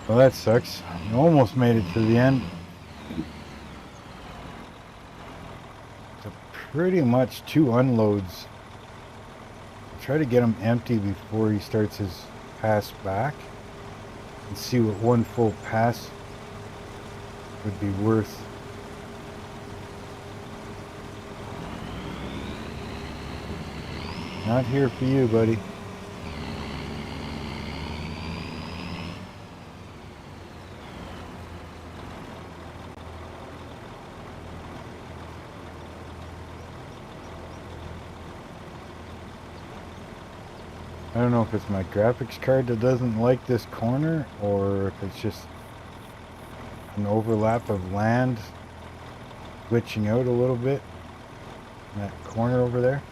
S2: Well, that sucks. You almost made it to the end. So pretty much 2 unloads. Try to get him empty before he starts his pass back. And see what 1 full pass would be worth. Not here for you, buddy. I don't know if it's my graphics card that doesn't like this corner, or if it's just an overlap of land glitching out a little bit in that corner over there.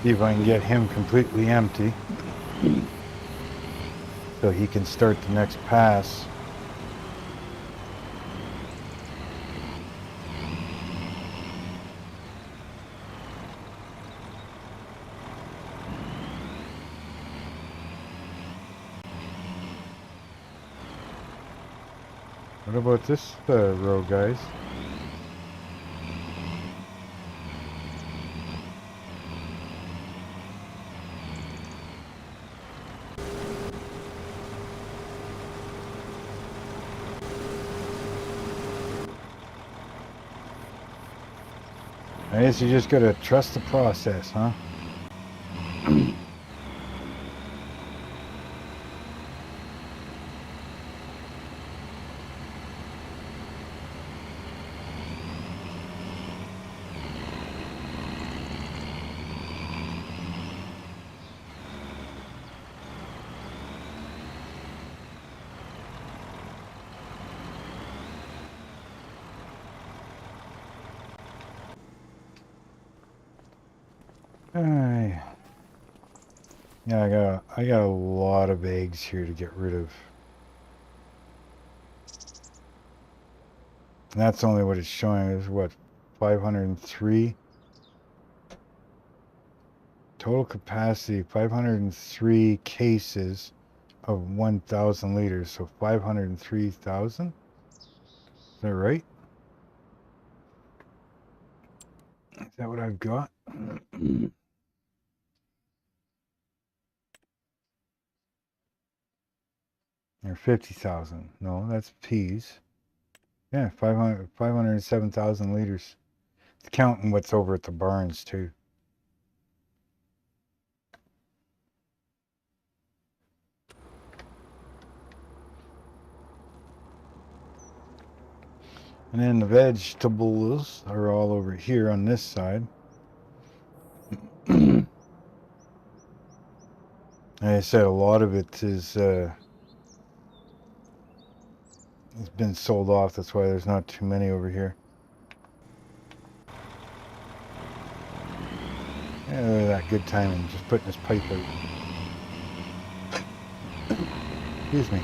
S2: See if I can get him completely empty so he can start the next pass. What about this row, guys? I guess you just gotta trust the process, huh? Yeah, I got a lot of eggs here to get rid of. And that's only what it's showing is what, 503 total capacity, 503 cases of 1,000 liters, so 503,000. Is that right? Is that what I've got? Or 50,000. No, that's peas. Yeah, 507,000 liters. It's counting what's over at the barns too. And then the vegetables are all over here on this side. Like I said, a lot of it is it's been sold off. That's why there's not too many over here. Yeah, look at that good timing, just putting his pipe out. Excuse me.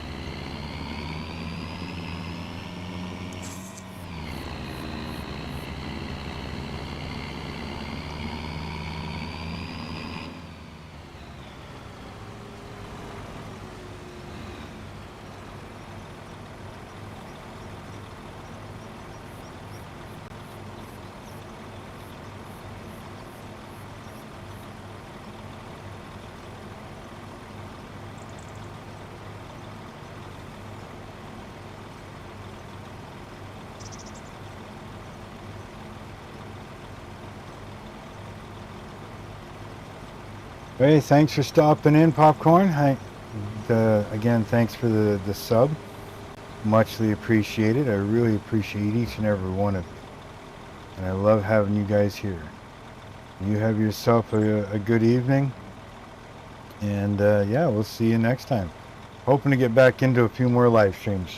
S2: Hey, thanks for stopping in, Popcorn. Again, thanks for the sub. Muchly appreciated. I really appreciate each and every one of you. And I love having you guys here. You have yourself a good evening. And yeah, we'll see you next time. Hoping to get back into a few more live streams.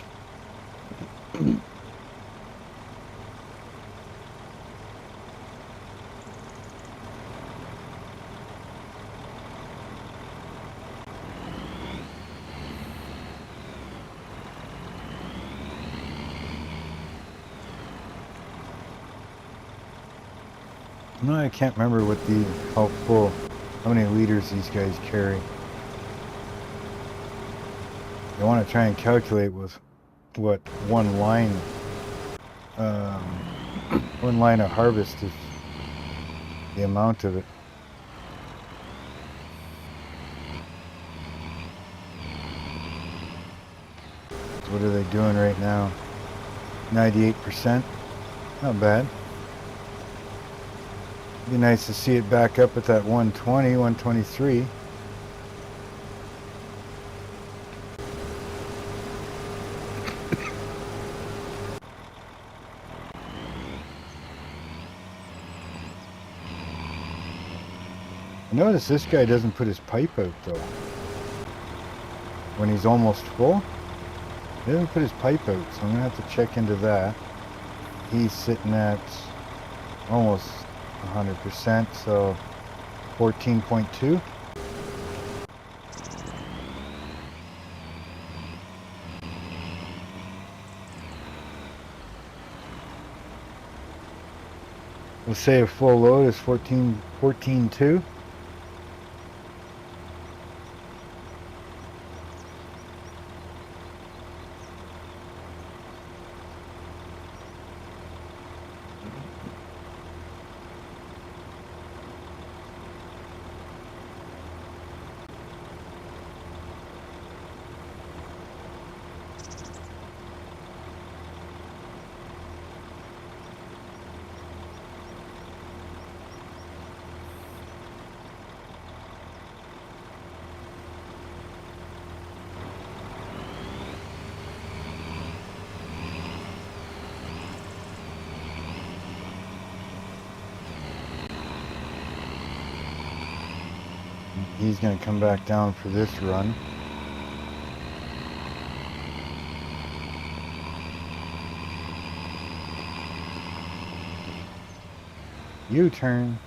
S2: No, I can't remember how many liters these guys carry. I want to try and calculate with what one line of harvest is, the amount of it. So what are they doing right now? 98%. Not bad. Be nice to see it back up at that 120, 123. Notice this guy doesn't put his pipe out though. When he's almost full, he doesn't put his pipe out, so I'm gonna have to check into that. He's sitting at almost 100%, so 14.2. We'll say a full load is 14.2. He's going to come back down for this run. U-turn.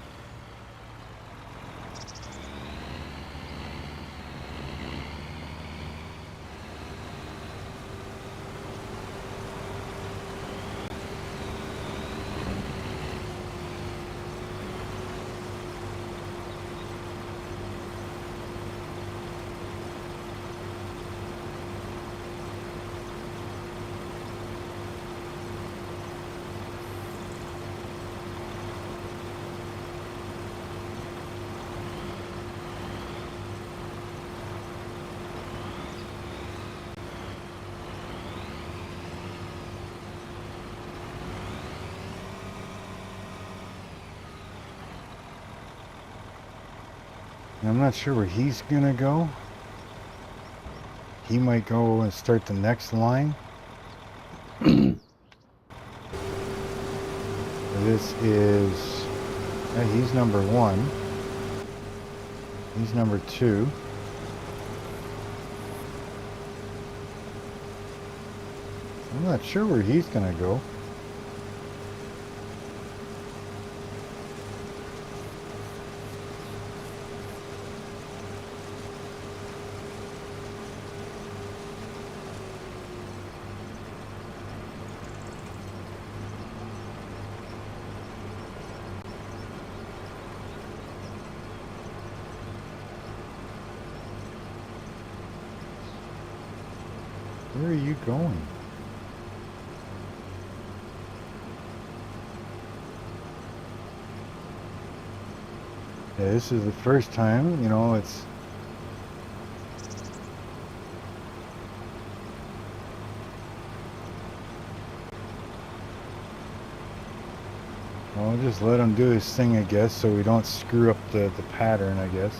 S2: I'm not sure where he's gonna go. He might go and start the next line. This is, he's number 1. He's number 2. I'm not sure where he's gonna go. Where are you going? Yeah, this is the first time, you know, it's... Well, I'll just let him do his thing, I guess, so we don't screw up the pattern, I guess.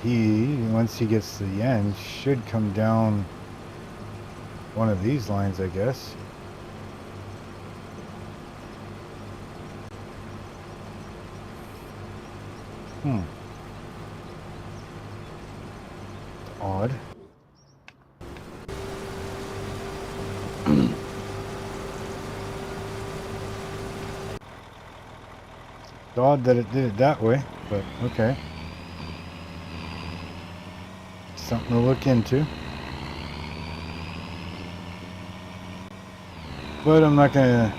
S2: once he gets to the end, should come down one of these lines, I guess. Odd. It's odd that it did it that way, but okay. Something to look into. But I'm not gonna,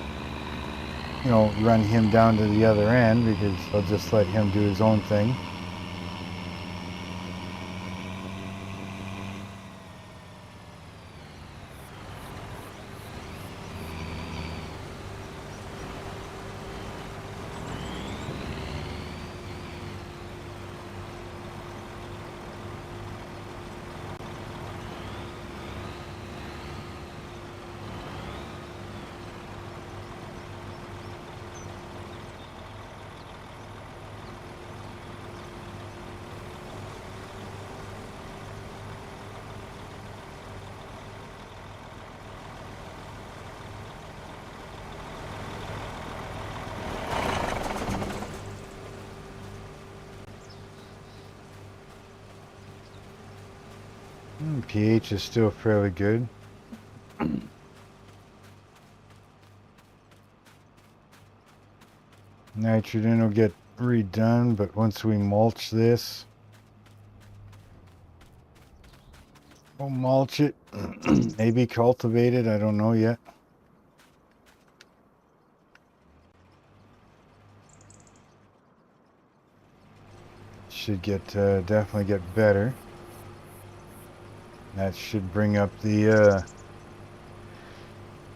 S2: run him down to the other end because I'll just let him do his own thing. pH is still fairly good. Nitrogen will get redone, but once we mulch this, we'll mulch it, maybe cultivate it, I don't know yet. Should get definitely get better. That should bring up the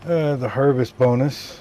S2: harvest bonus.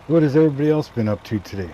S2: What has everybody else been up to today?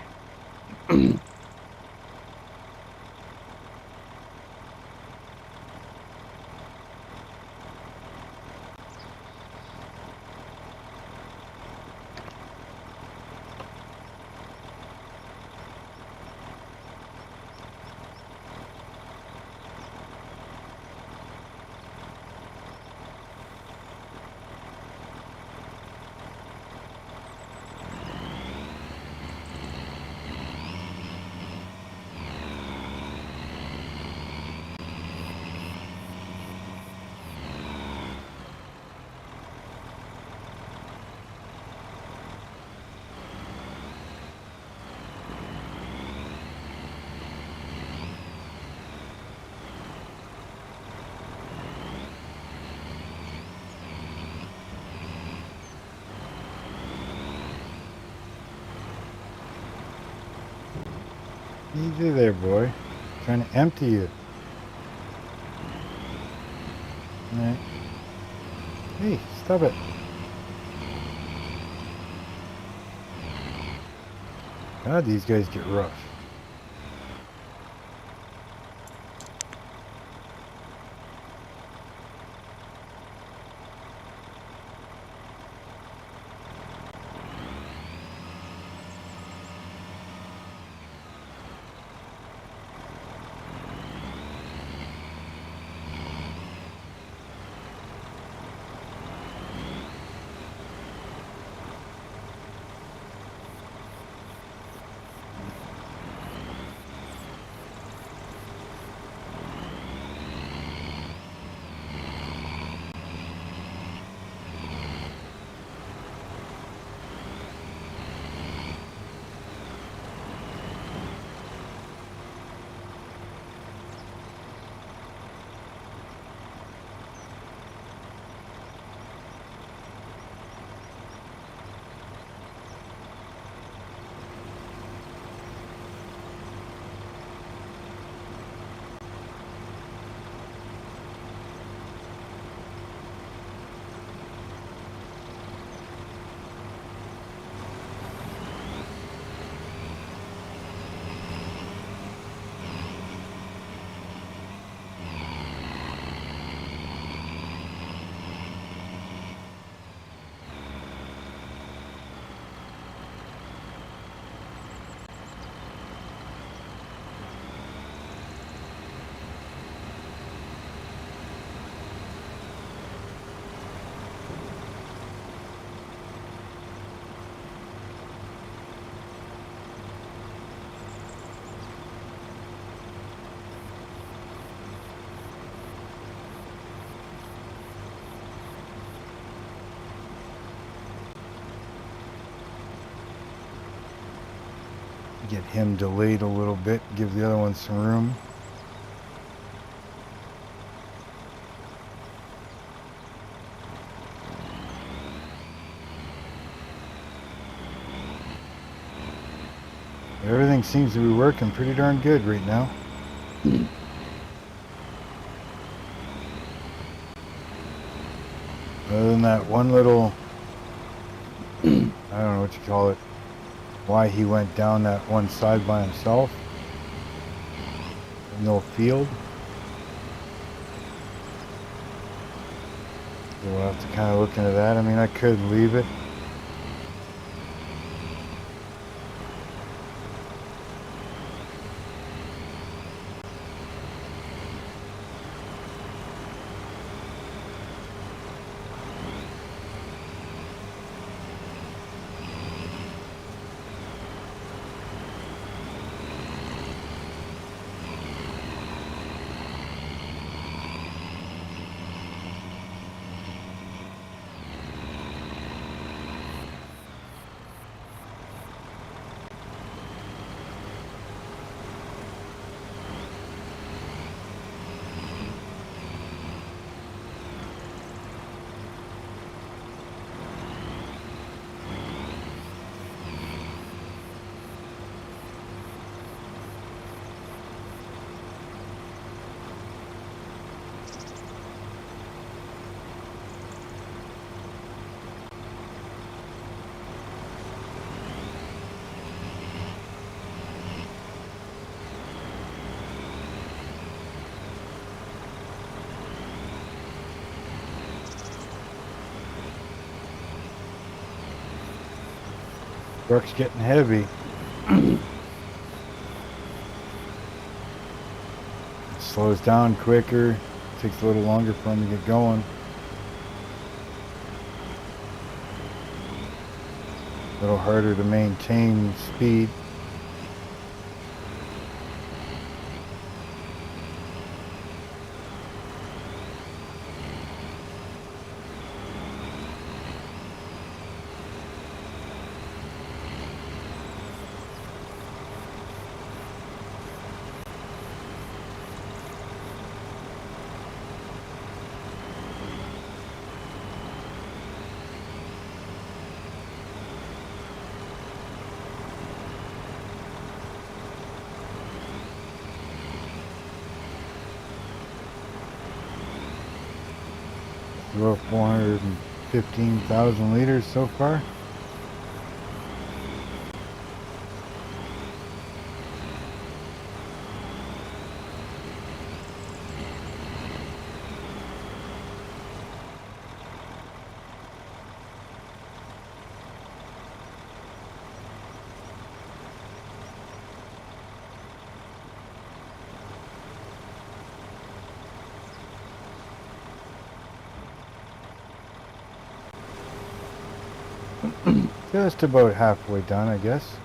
S2: Easy there, boy. Trying to empty you. Alright. Hey, stop it. God, these guys get rough. Get him delayed a little bit, give the other one some room. Everything seems to be working pretty darn good right now. Other than that one little, I don't know what you call it, why he went down that one side by himself. No field. So we'll have to kind of look into that. I mean, I could leave it. Truck's getting heavy. It slows down quicker. Takes a little longer for him to get going. A little harder to maintain speed. About 415,000 liters so far. Just about halfway done, I guess.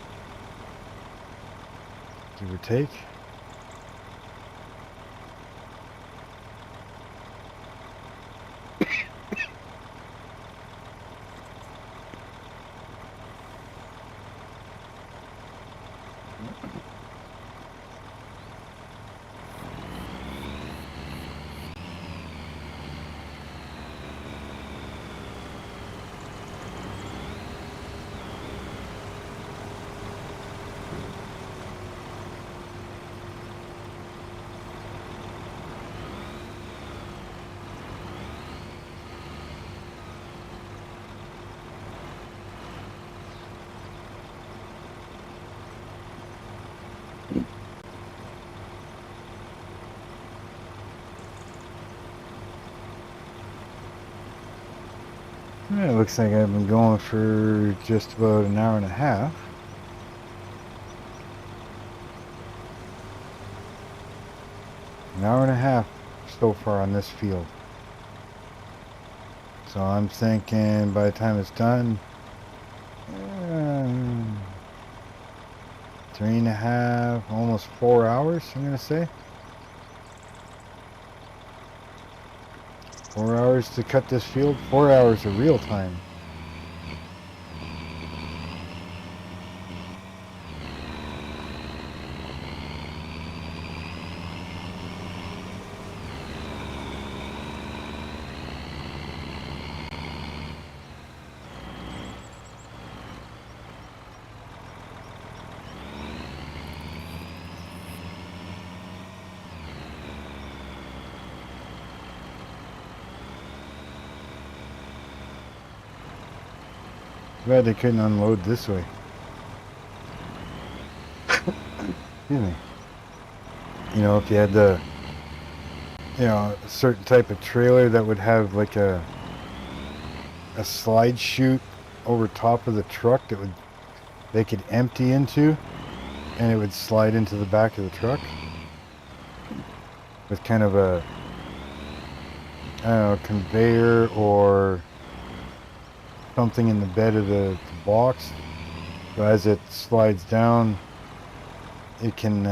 S2: Give or take. Yeah, it looks like I've been going for just about an hour and a half. An hour and a half so far on this field. So I'm thinking by the time it's done, 3.5, almost 4 hours, I'm going to say. 4 hours to cut this field, 4 hours of real time. Glad they couldn't unload this way. Excuse me. You know, if you had the, you know, a certain type of trailer that would have like a slide chute over top of the truck that they could empty into, and it would slide into the back of the truck with kind of a, I don't know, conveyor or something in the bed of the box. So as it slides down, it can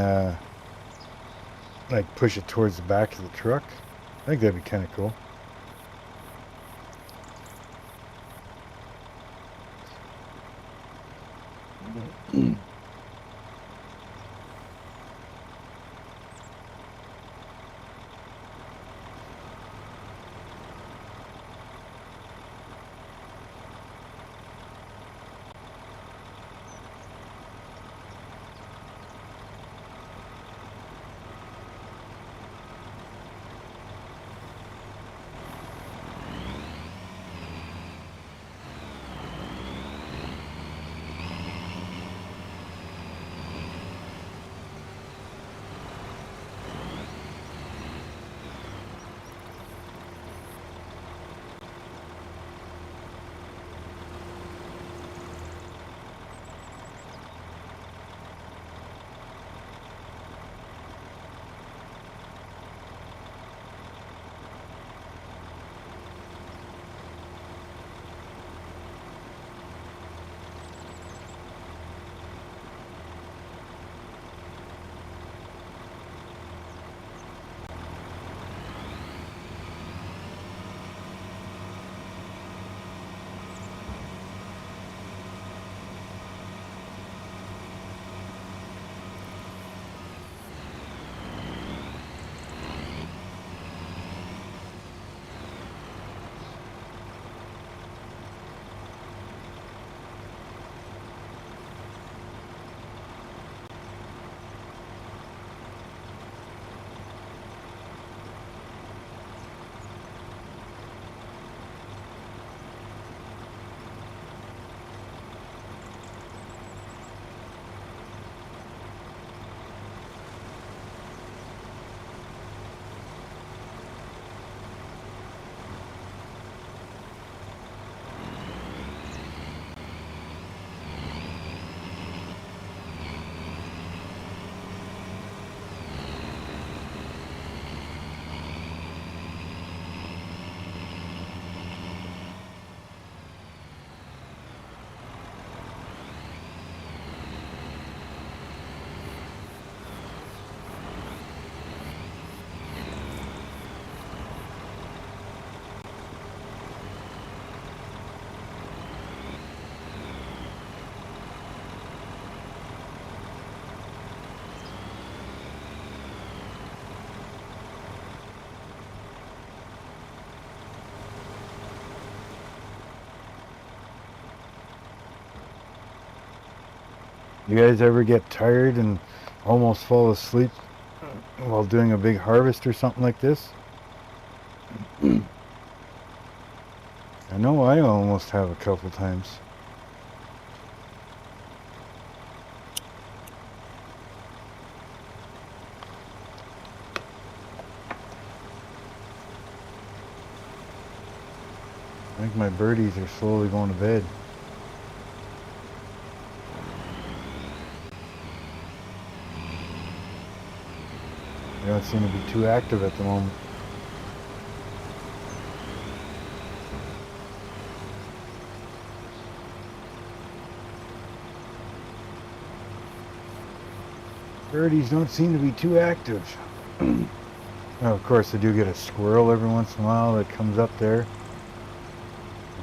S2: like push it towards the back of the truck. I think that'd be kind of cool. You guys ever get tired and almost fall asleep while doing a big harvest or something like this? I know I almost have a couple times. I think my birdies are slowly going to bed. They don't seem to be too active at the moment. Birdies don't seem to be too active. Well, of course, I do get a squirrel every once in a while that comes up there.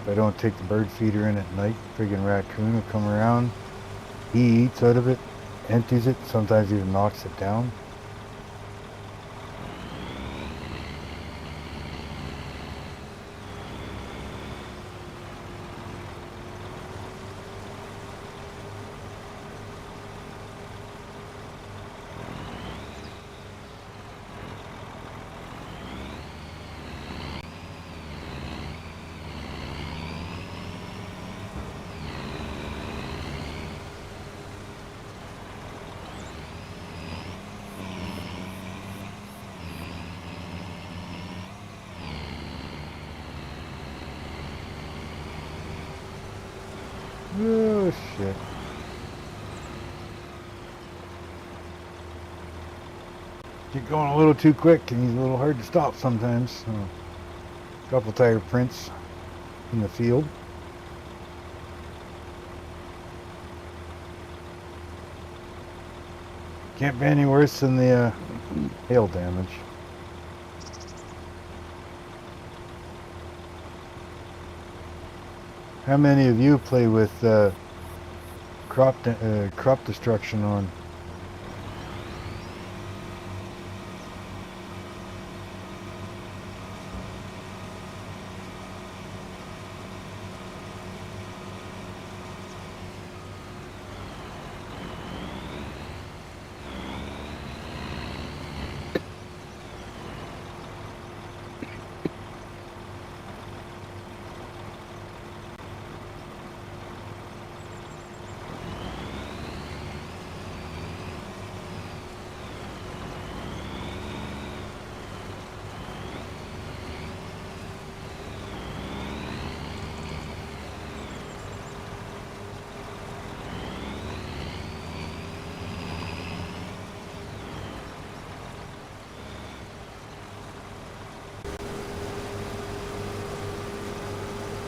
S2: If I don't take the bird feeder in at night, friggin' raccoon will come around. He eats out of it, empties it, sometimes even knocks it down. Oh shit. Get going a little too quick and he's a little hard to stop sometimes. So, a couple tire prints in the field. Can't be any worse than the hail damage. How many of you play with crop destruction on?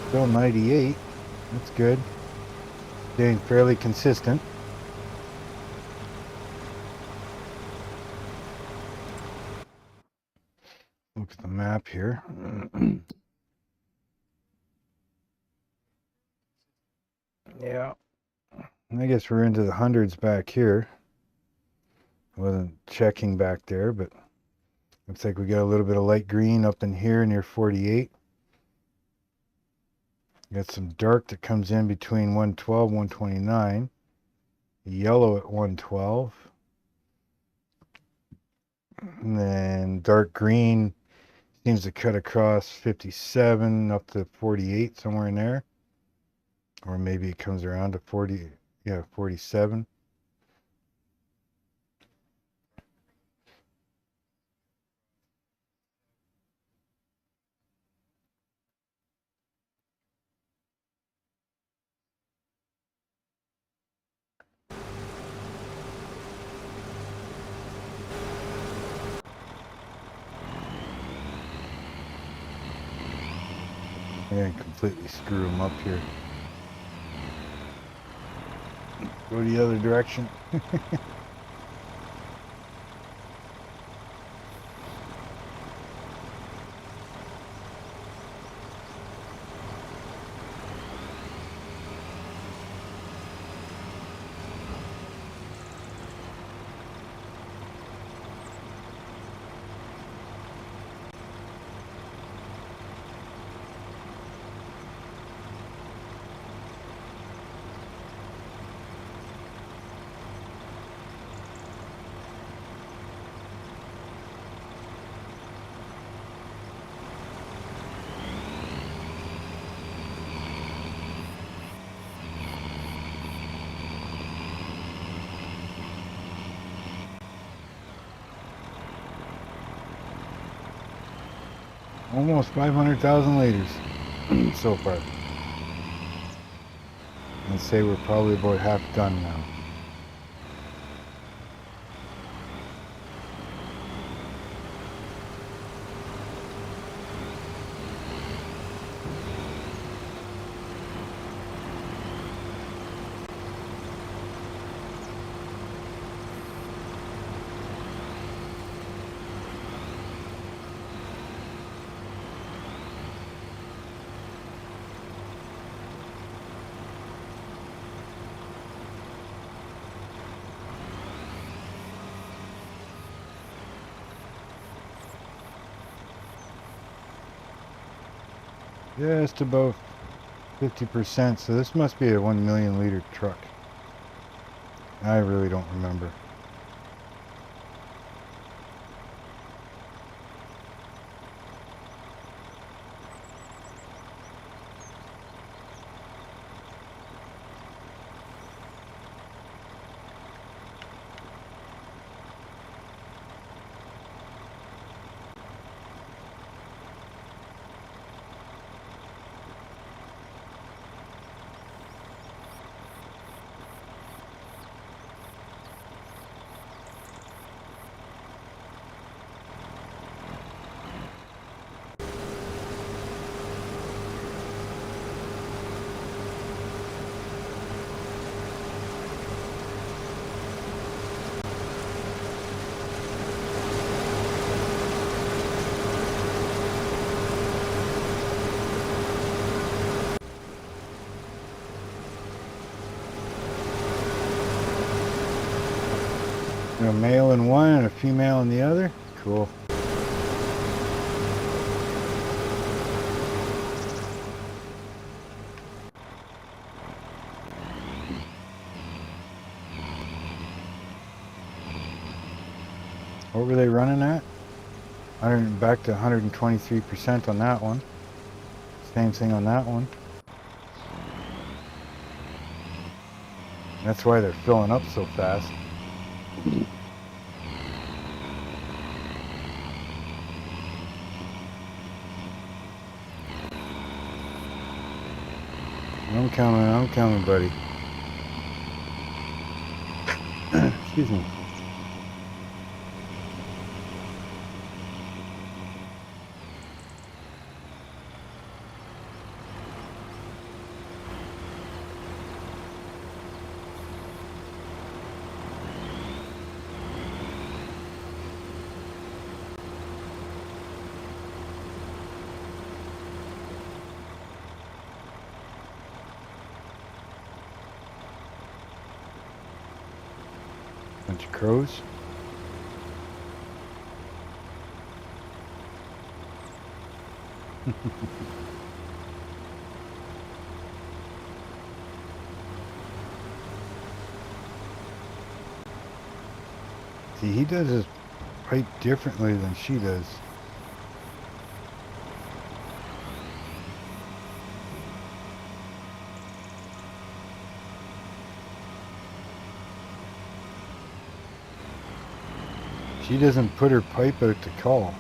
S2: Still 98. That's good. Staying fairly consistent. Look at the map here. Yeah. I guess we're into the hundreds back here. I wasn't checking back there, but looks like we got a little bit of light green up in here near 48. Got some dark that comes in between 112 and 129. Yellow at 112. And then dark green seems to cut across 57 up to 48, somewhere in there. Or maybe it comes around to 40, yeah, 47. Yeah, completely screw them up here. Go the other direction. Almost 500,000 liters so far. I'd say we're probably about half done now. Just about 50%, so this must be a 1 million liter truck. I really don't remember. a male in one and a female in the other? Cool. What were they running at? Back to 123% on that one. Same thing on that one. That's why they're filling up so fast. I'm coming, buddy. Excuse me. Bunch of crows. See, he does his pipe differently than she does. She doesn't put her pipe out to call.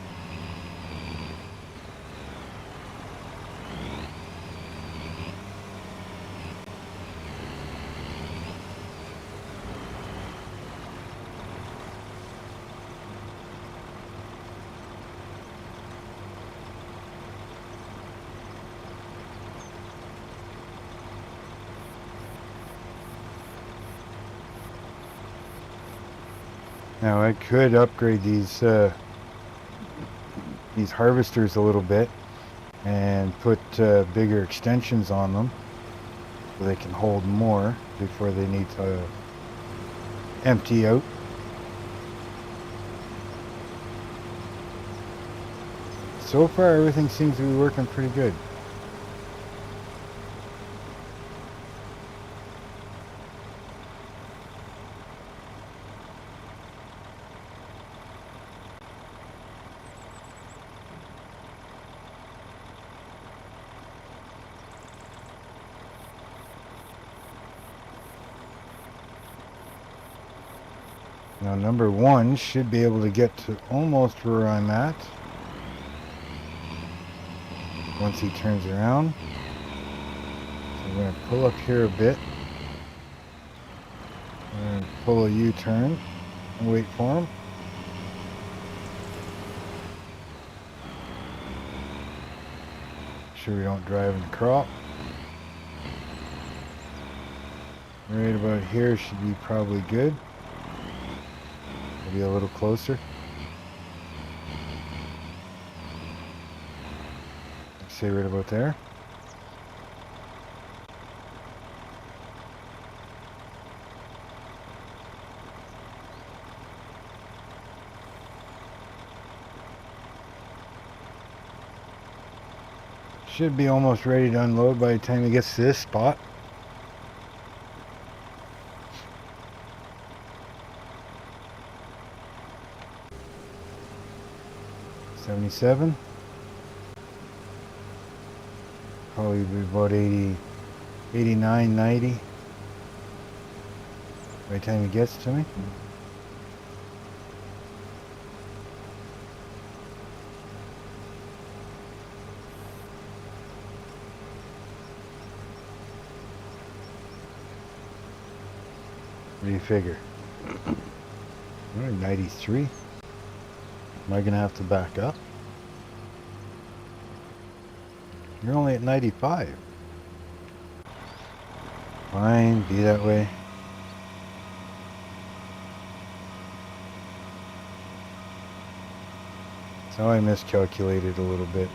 S2: Now I could upgrade these harvesters a little bit and put bigger extensions on them so they can hold more before they need to empty out. So far everything seems to be working pretty good. Now number one should be able to get to almost where I'm at once he turns around. So I'm going to pull up here a bit. I'm going to pull a U-turn and wait for him. Make sure we don't drive in the crop. Right about here should be probably good. Maybe a little closer. Say right about there. Should be almost ready to unload by the time he gets to this spot. $77. Probably be about 80, 89, 90 by the time he gets to me. What do you figure? All right, 93. Am I going to have to back up? You're only at 95. Fine, be that way. So I miscalculated a little bit.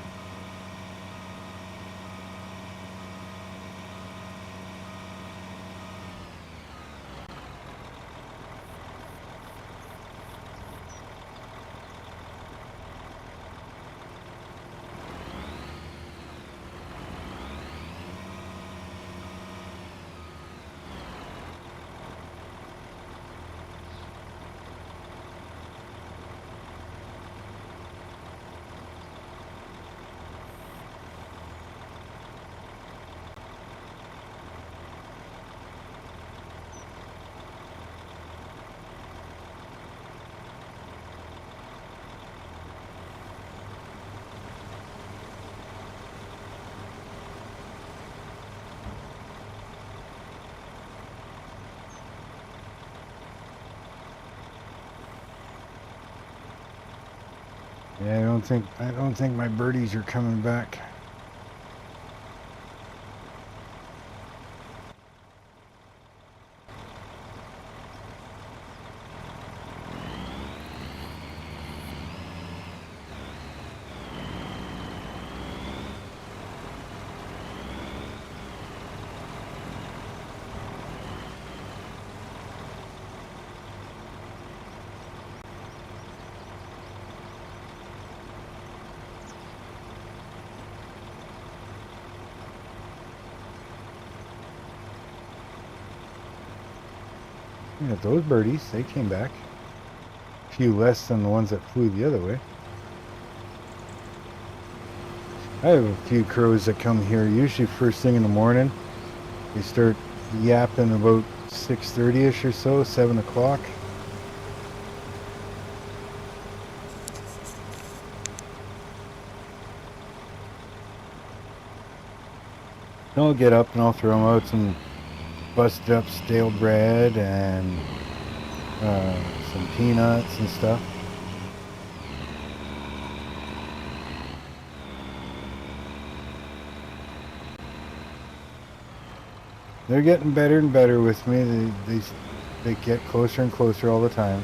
S2: Yeah, I don't think my birdies are coming back. Yeah, those birdies, they came back. A few less than the ones that flew the other way. I have a few crows that come here usually first thing in the morning. They start yapping about 6:30ish or so, 7 o'clock. And I'll get up and I'll throw them out some busted up stale bread and some peanuts and stuff. They're getting better and better with me. They get closer and closer all the time.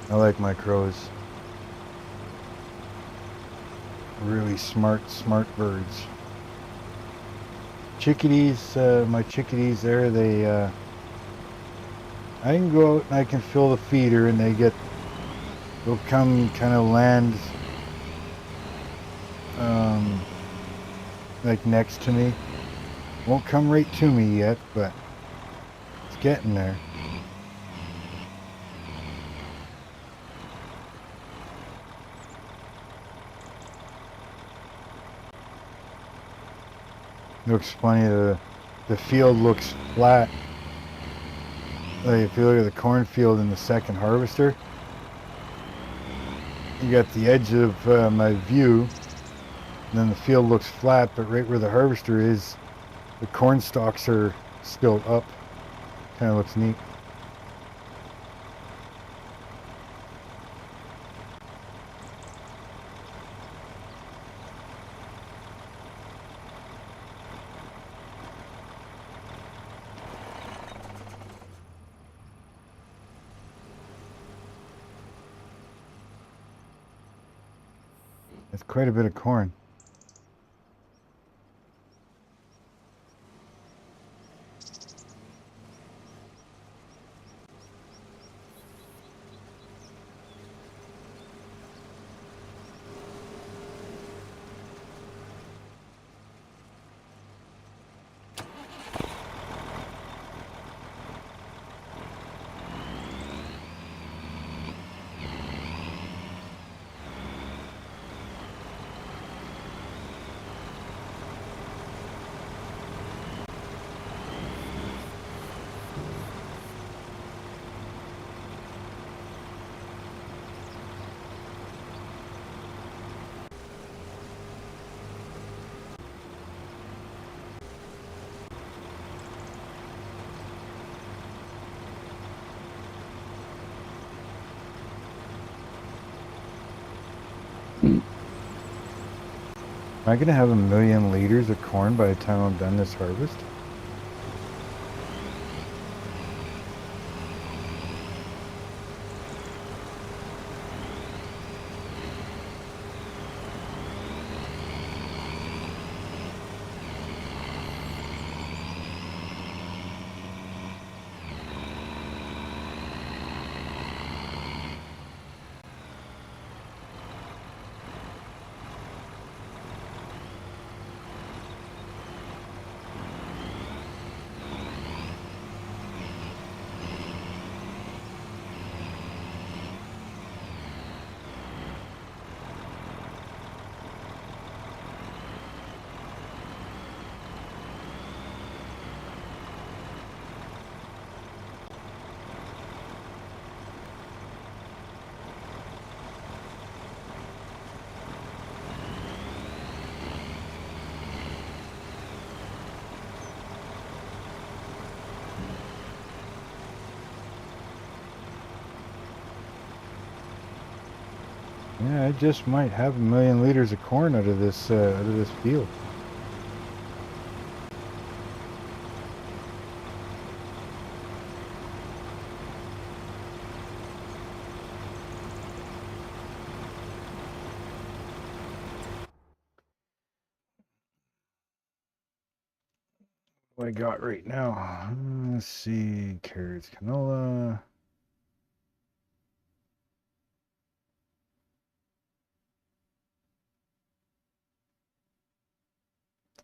S2: I like my crows. Really smart birds. Chickadees, my chickadees there, I can go out and I can fill the feeder and they'll come kind of land like next to me. Won't come right to me yet, but it's getting there. Looks funny, the field looks flat. Like if you look at the cornfield in the second harvester, you got the edge of my view, and then the field looks flat, but right where the harvester is, the corn stalks are still up. Kind of looks neat. That's quite a bit of corn. Am I gonna have 1,000,000 liters of corn by the time I'm done this harvest? Yeah, I just might have 1,000,000 liters of corn out of this field. What I got right now? Let's see, carrots, canola.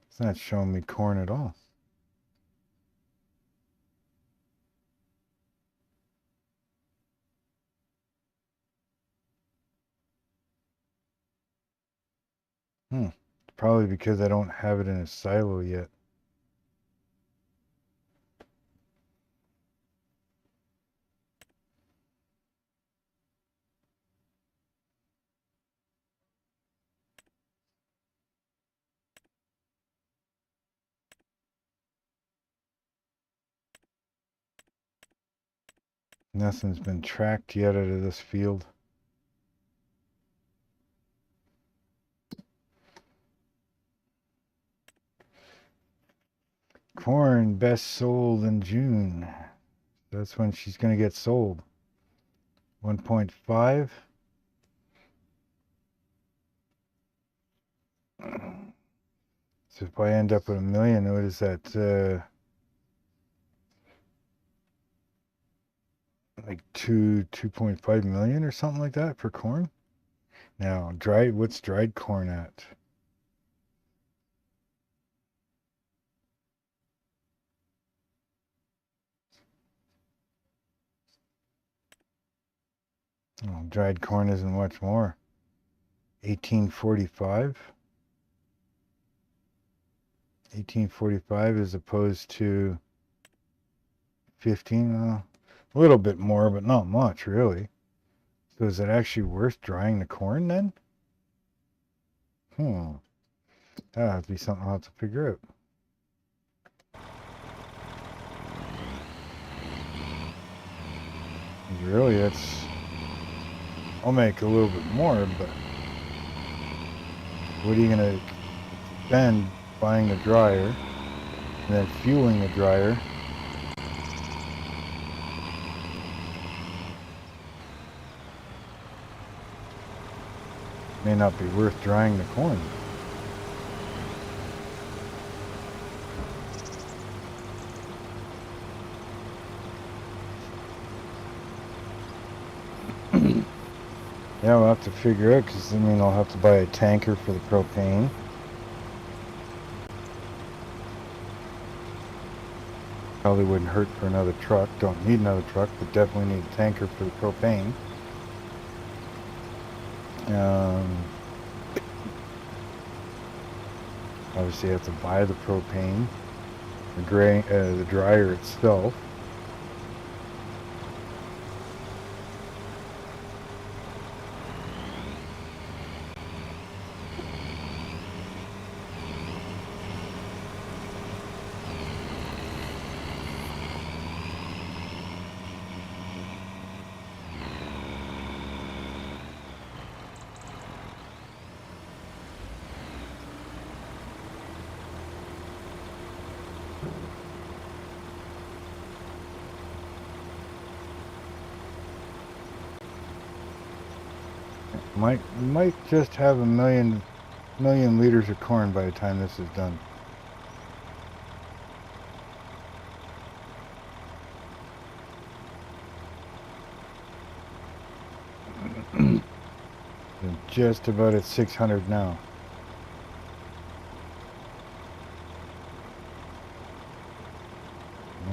S2: It's not showing me corn at all. Probably because I don't have it in a silo yet. Nothing's been tracked yet out of this field. Corn best sold in June. That's when she's going to get sold. 1.5. So if I end up with 1,000,000, what is that? Like 2.5 million or something like that for corn. Now, what's dried corn at? Oh, dried corn isn't much more. 1845. 1845 as opposed to 15. A little bit more, but not much, really. So is it actually worth drying the corn then? That'll have to be something I'll have to figure out. Really, I'll make a little bit more, but what are you going to spend buying the dryer and then fueling the dryer? May not be worth drying the corn. Yeah, we'll have to figure out, because I mean, I'll have to buy a tanker for the propane. Probably wouldn't hurt for another truck. Don't need another truck, but definitely need a tanker for the propane. Obviously, I have to buy the propane, the dryer itself. Might just have 1,000,000 liters of corn by the time this is done. Just about at 600 now.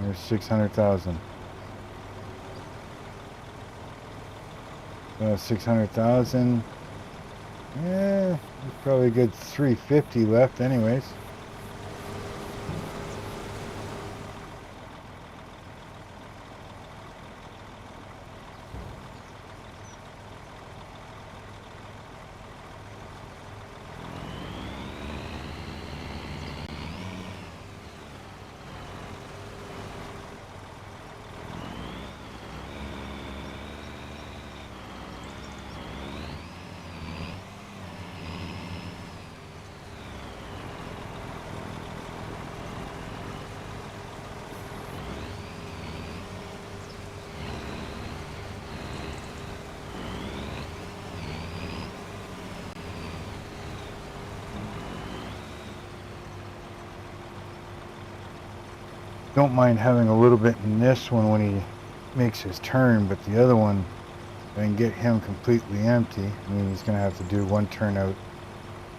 S2: There's 600,000. 600,000. Yeah, there's probably a good 350 left anyways. Don't mind having a little bit in this one when he makes his turn, but the other one, if I can get him completely empty, I mean, he's going to have to do one turn out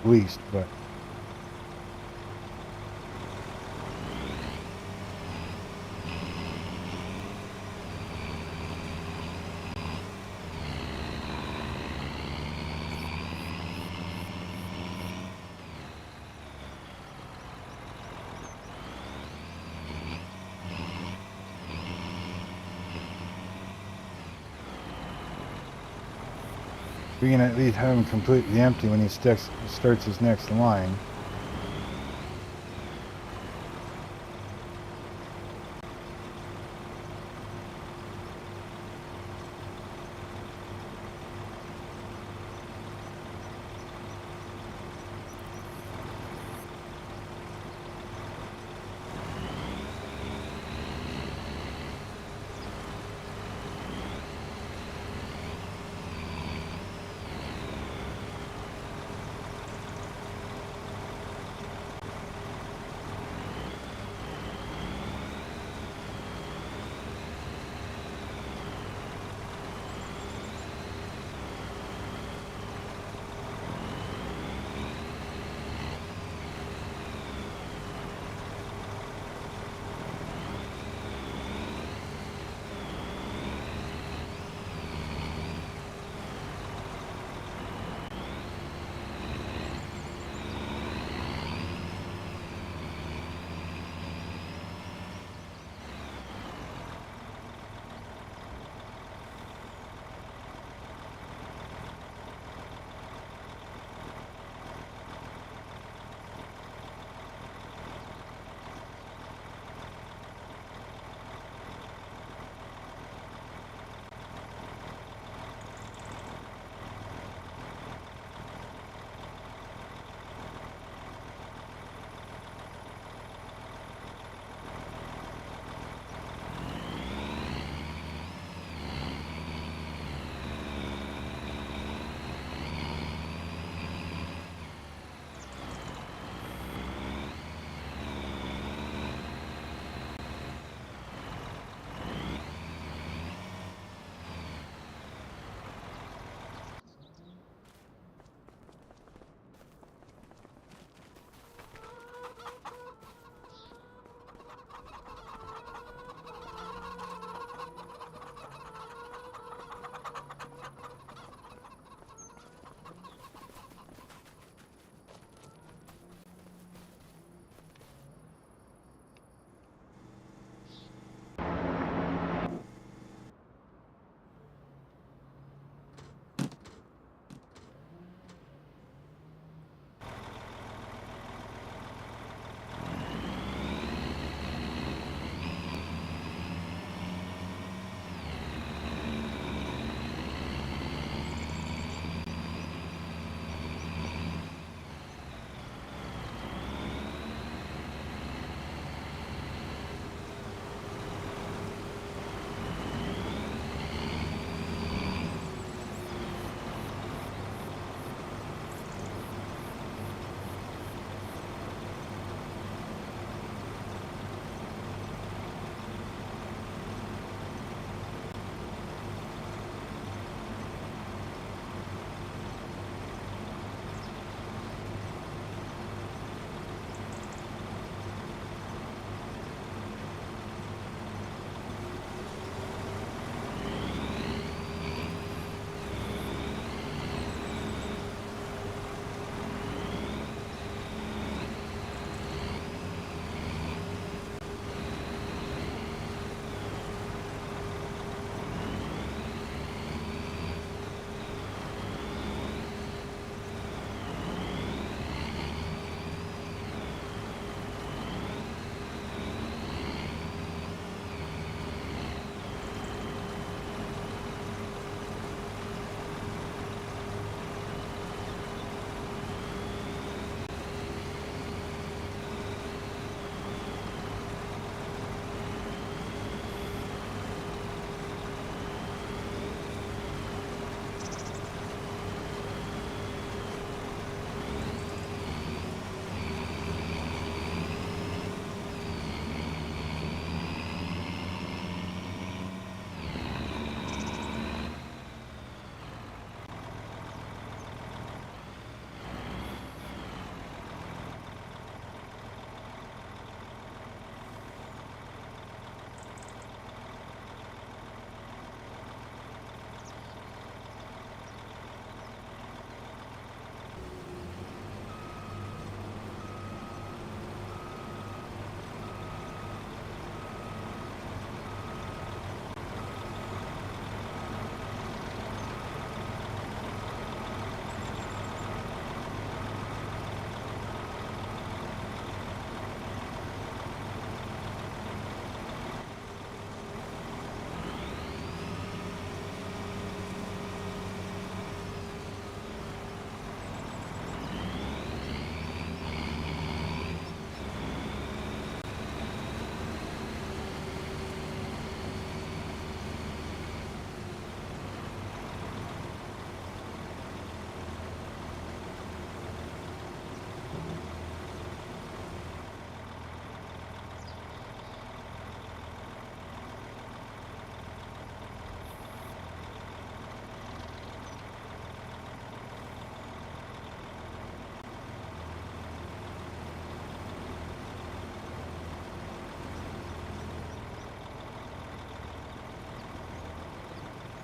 S2: at least, but we can at least have him completely empty when he starts his next line.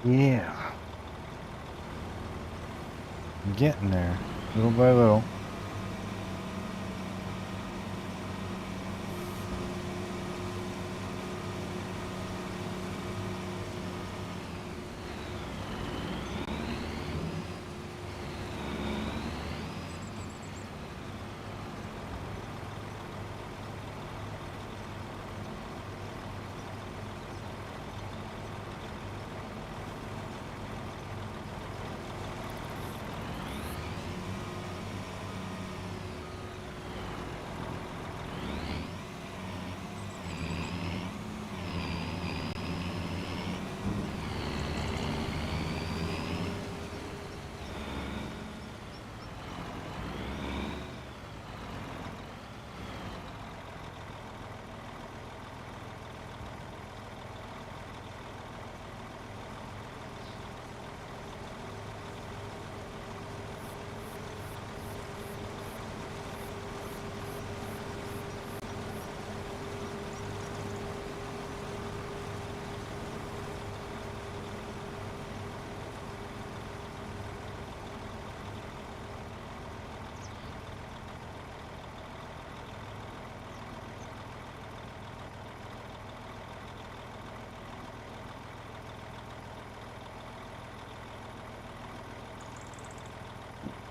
S2: Yeah. I'm getting there, little by little.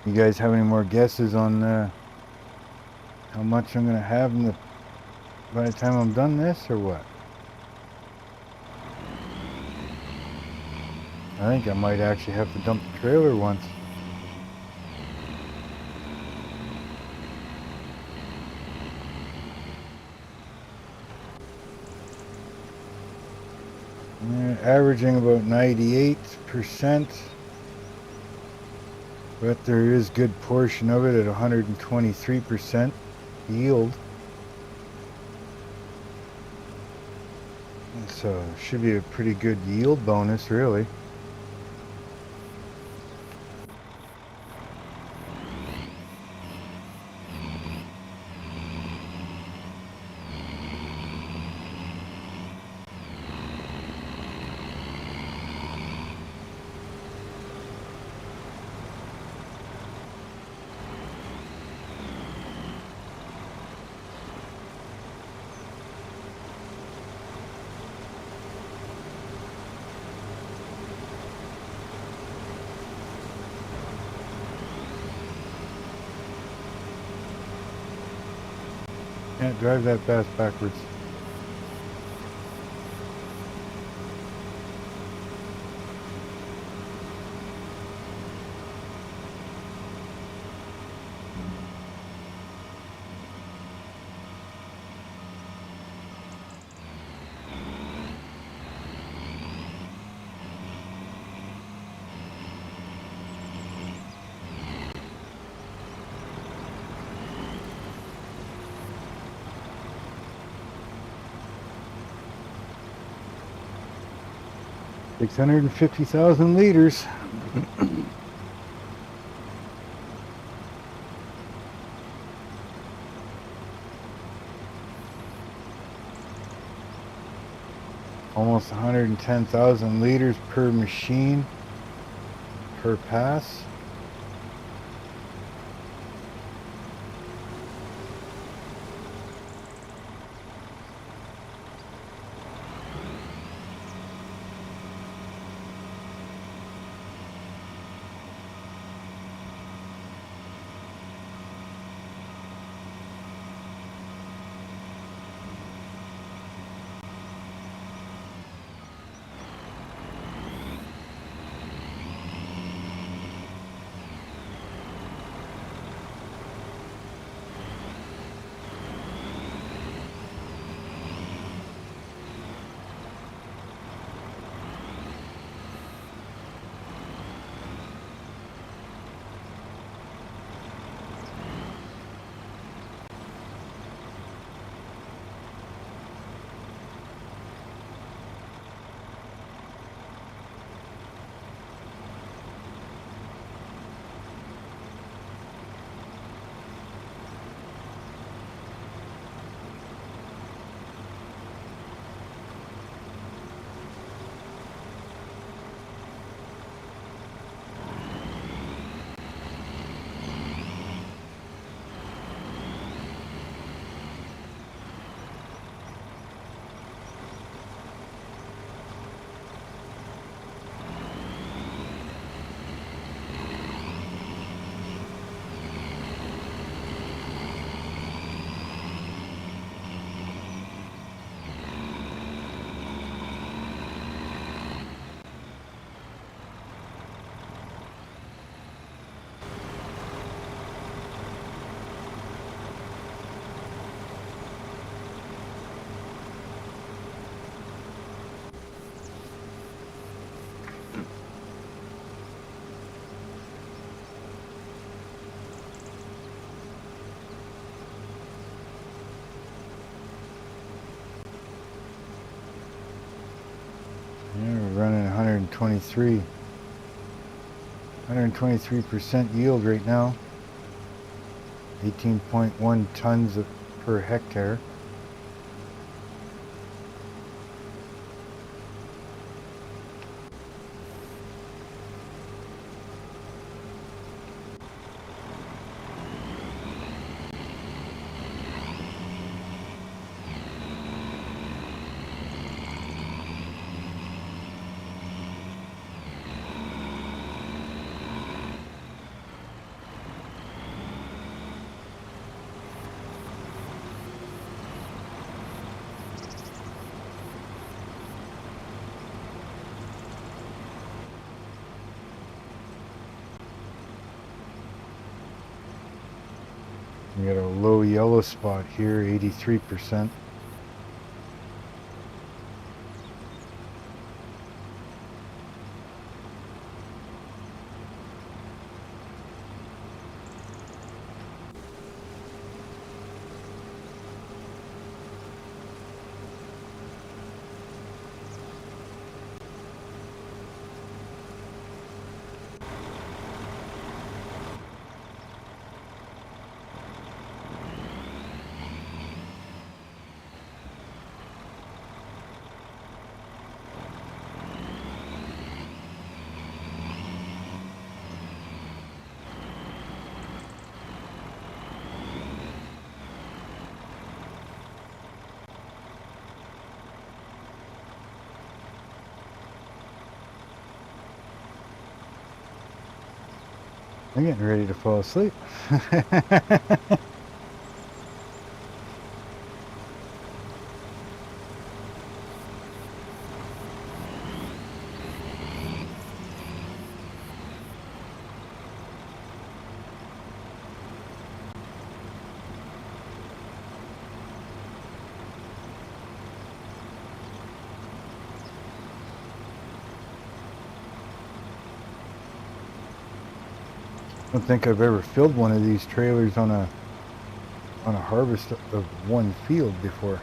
S2: You guys have any more guesses on how much I'm gonna have by the time I'm done this, or what? I think I might actually have to dump the trailer once. Averaging about 98%, but there is good portion of it at 123% yield. So should be a pretty good yield bonus, really. Can't drive that fast backwards. $650,000 liters. Almost 110,000 liters per machine per pass. running 123% yield right now. 18.1 tons per hectare. We got a low yellow spot here, 83%. I'm getting ready to fall asleep. I don't think I've ever filled one of these trailers on a harvest of one field before.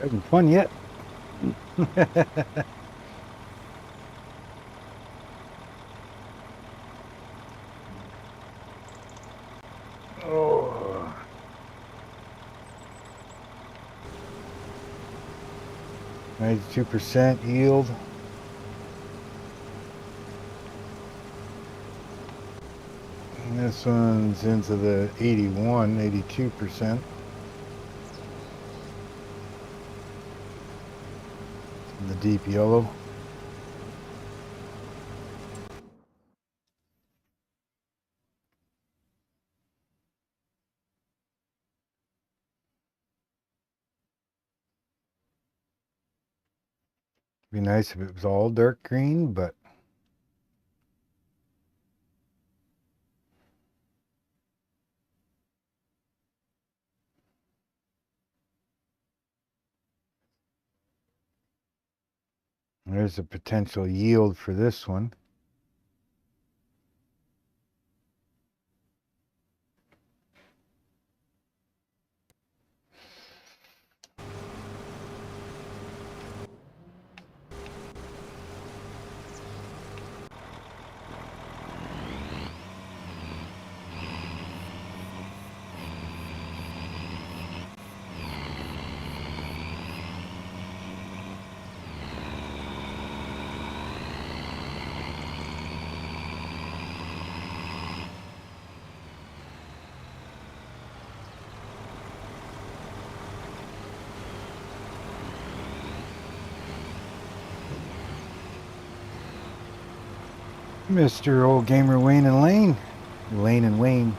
S2: Having fun yet? Oh. 92% yield. And this one's into the 81, 82%. The deep yellow. Be nice if it was all dark green, but there's a potential yield for this one. Mr. Old Gamer Wayne and Lane. Lane and Wayne.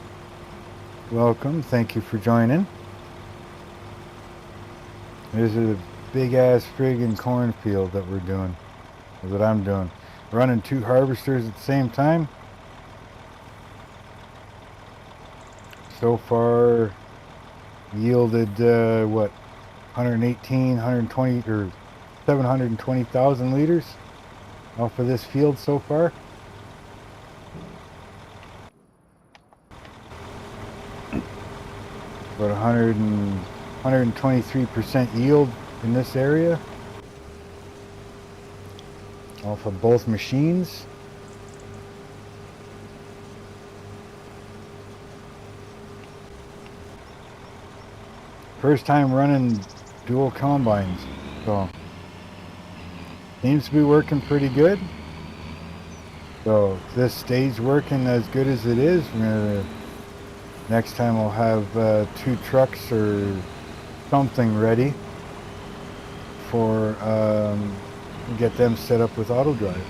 S2: Welcome. Thank you for joining. This is a big ass friggin' cornfield that we're doing. That's what I'm doing. Running 2 harvesters at the same time. So far yielded what, 118, 120 or 720,000 liters off of this field so far. About 123% yield in this area off of both machines. First time running dual combines, so seems to be working pretty good. So if this stays working as good as it is, we're gonna, next time we'll have 2 trucks or something ready for get them set up with auto drive.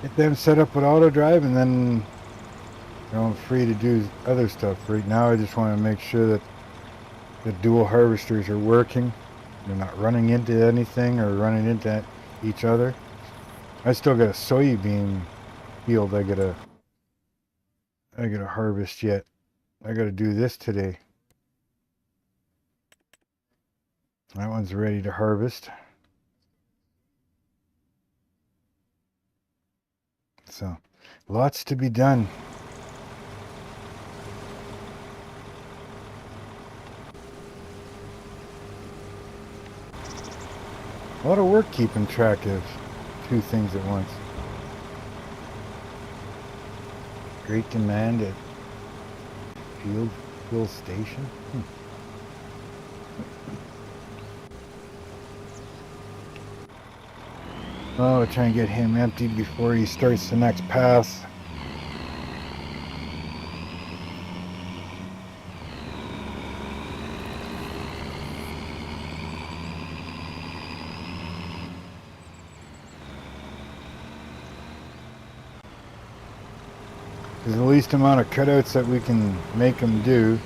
S2: Get them set up with auto drive, and then I'm free to do other stuff. Right now I just want to make sure that the dual harvesters are working. They're not running into anything or running into each other. I still got a soybean field I gotta harvest yet. I gotta do this today. That one's ready to harvest. So lots to be done. A lot of work keeping track of 2 things at once. Great demand at fuel station. Oh, try and get him emptied before he starts the next pass. There's the least amount of cutouts that we can make them do.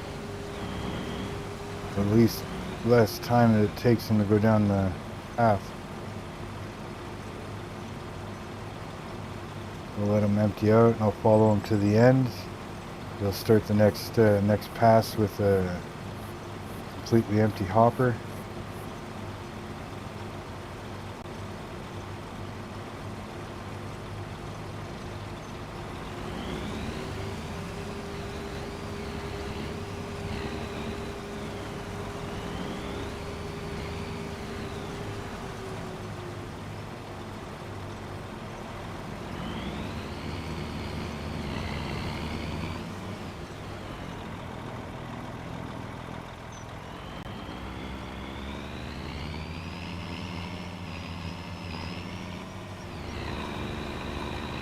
S2: The least less time that it takes them to go down the path. We'll let them empty out and I'll follow them to the end. They'll start the next pass with a completely empty hopper.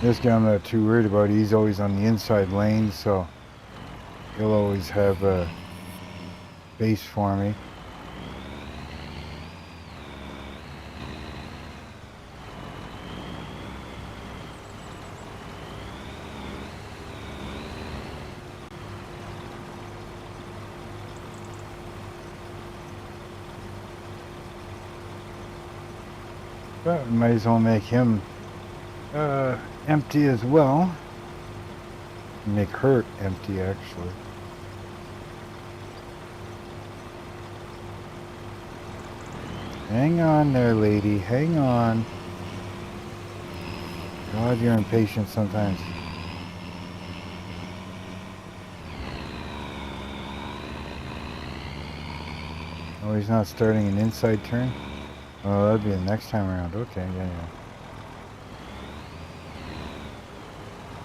S2: This guy I'm not too worried about. He's always on the inside lane, so he'll always have a base for me. But we might as well make him empty as well. Make her empty, actually. Hang on there, lady. Hang on. God, you're impatient sometimes. Oh, he's not starting an inside turn? Oh, that'd be the next time around. Okay, yeah.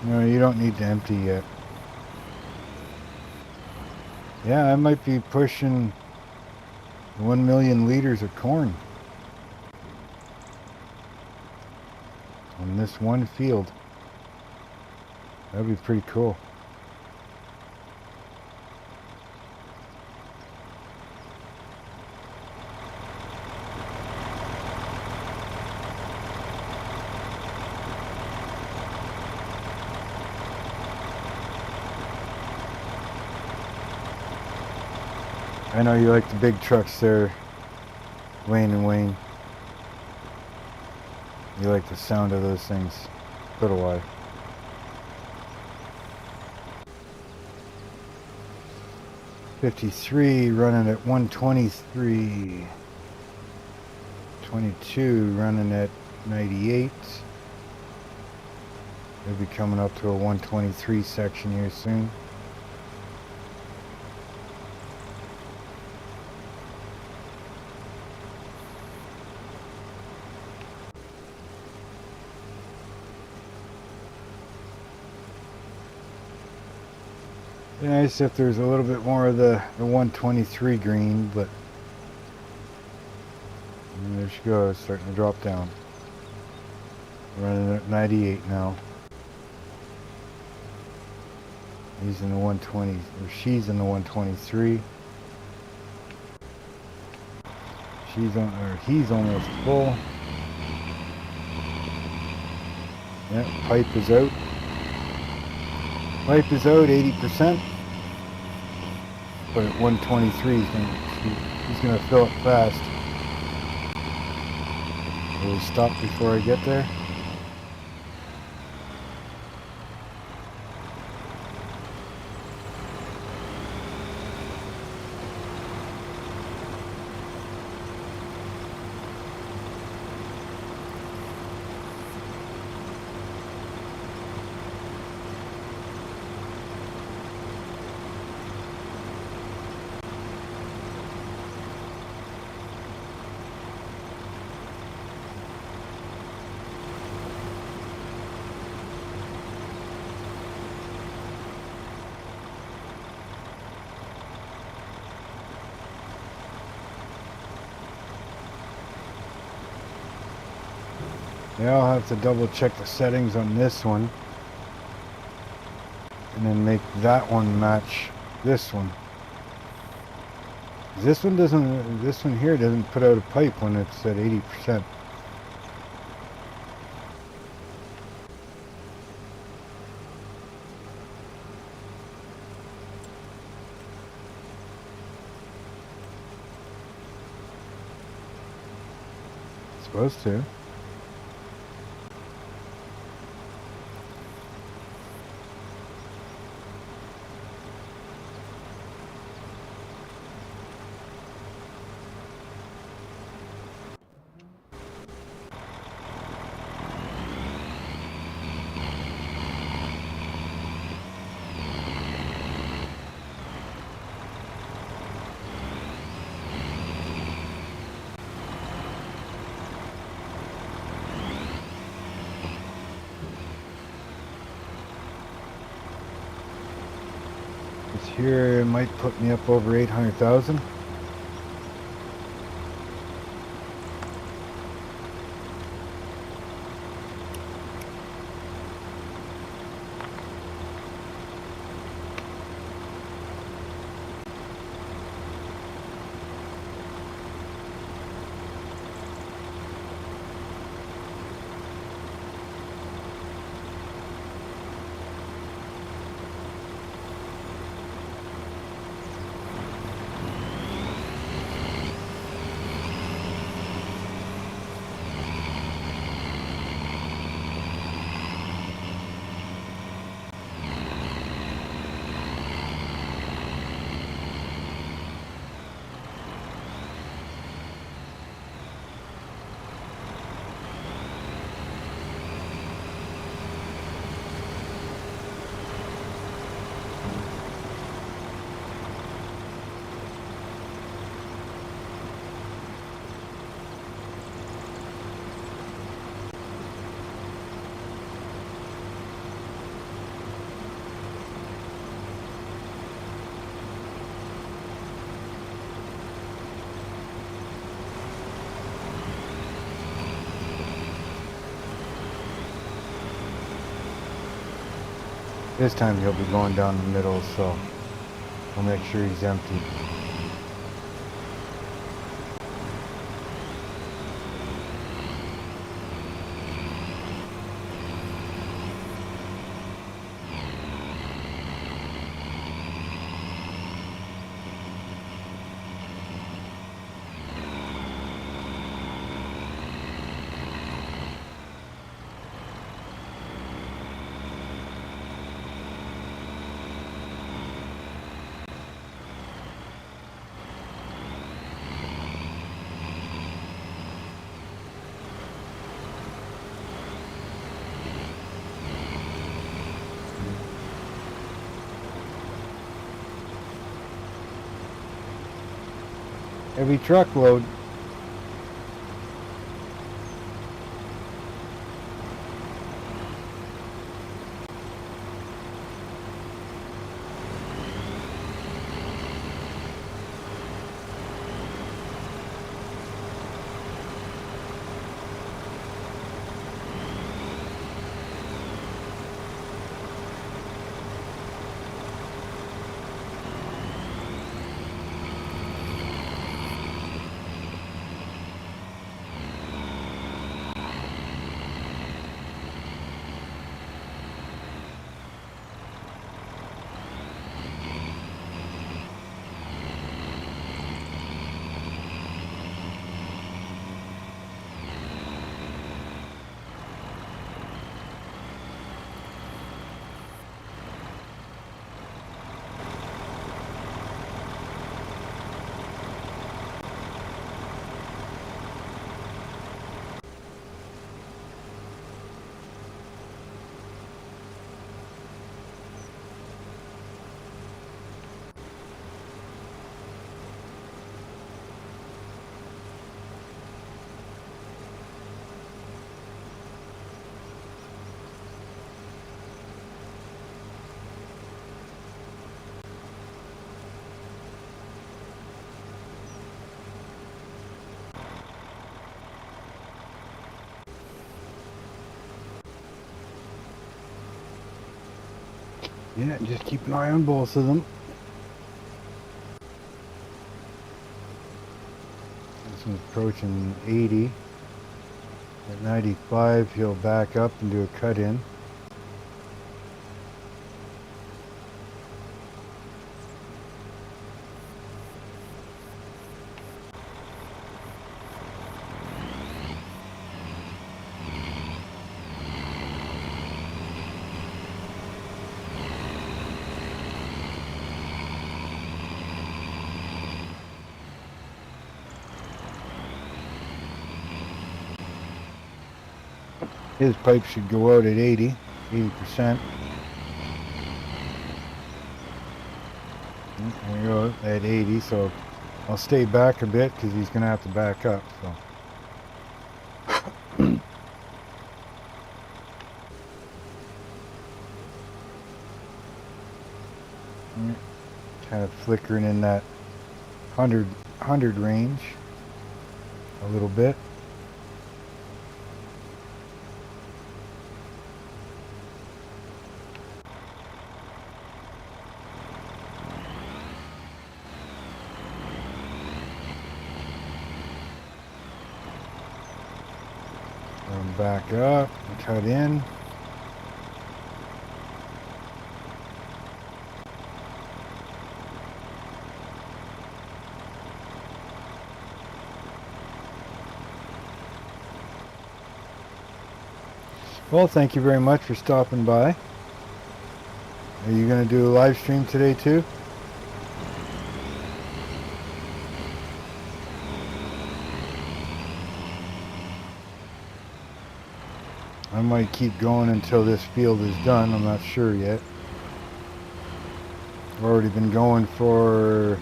S2: No, you don't need to empty yet. Yeah, I might be pushing 1 million liters of corn on this one field. That'd be pretty cool. I know you like the big trucks there, Wayne and Wayne. You like the sound of those things. So do I. $53 running at 123. 22 running at 98. They'll be coming up to a 123 section here soon. Be nice if there's a little bit more of the 123 green, but there she goes, starting to drop down. Running at 98 now. He's in the 120, or she's in the 123. He's almost full. Yep, pipe is out. Pipe is out 80%. But at 123 he's gonna fill it fast. Will he stop before I get there? Yeah, I'll have to double check the settings on this one and then make that one match this one. This one here doesn't put out a pipe when it's at 80%. It's supposed to. Here it might put me up over 800,000. This time he'll be going down the middle, so I'll make sure he's empty. Heavy truckload. Yeah, just keep an eye on both of them. This one's approaching 80. At 95, he'll back up and do a cut in. His pipe should go out at 80%. There we go, at 80, so I'll stay back a bit because he's going to have to back up. So. Kind of flickering in that 100 range a little bit. Back up and cut in. Well, thank you very much for stopping by. Are you going to do a live stream today too? I might keep going until this field is done. I'm not sure yet. I've already been going for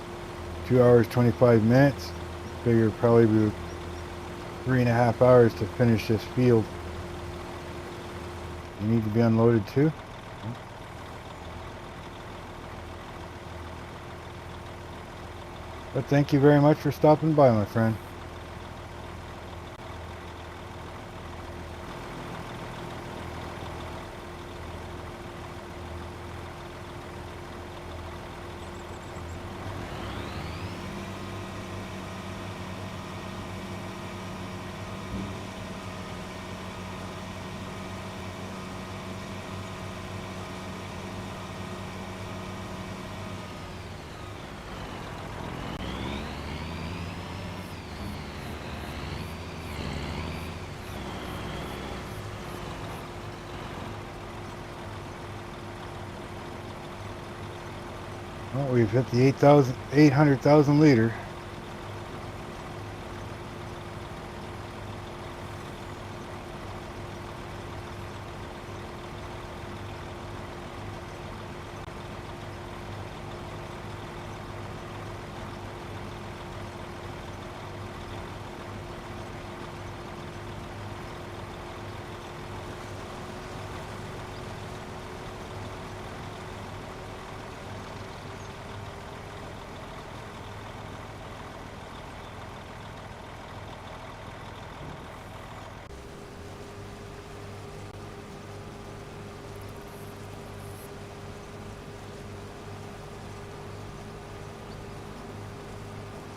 S2: 2 hours 25 minutes. Figure probably be 3.5 hours to finish this field. You need to be unloaded too? But thank you very much for stopping by, my friend. Well, we've hit the 800,000 liter.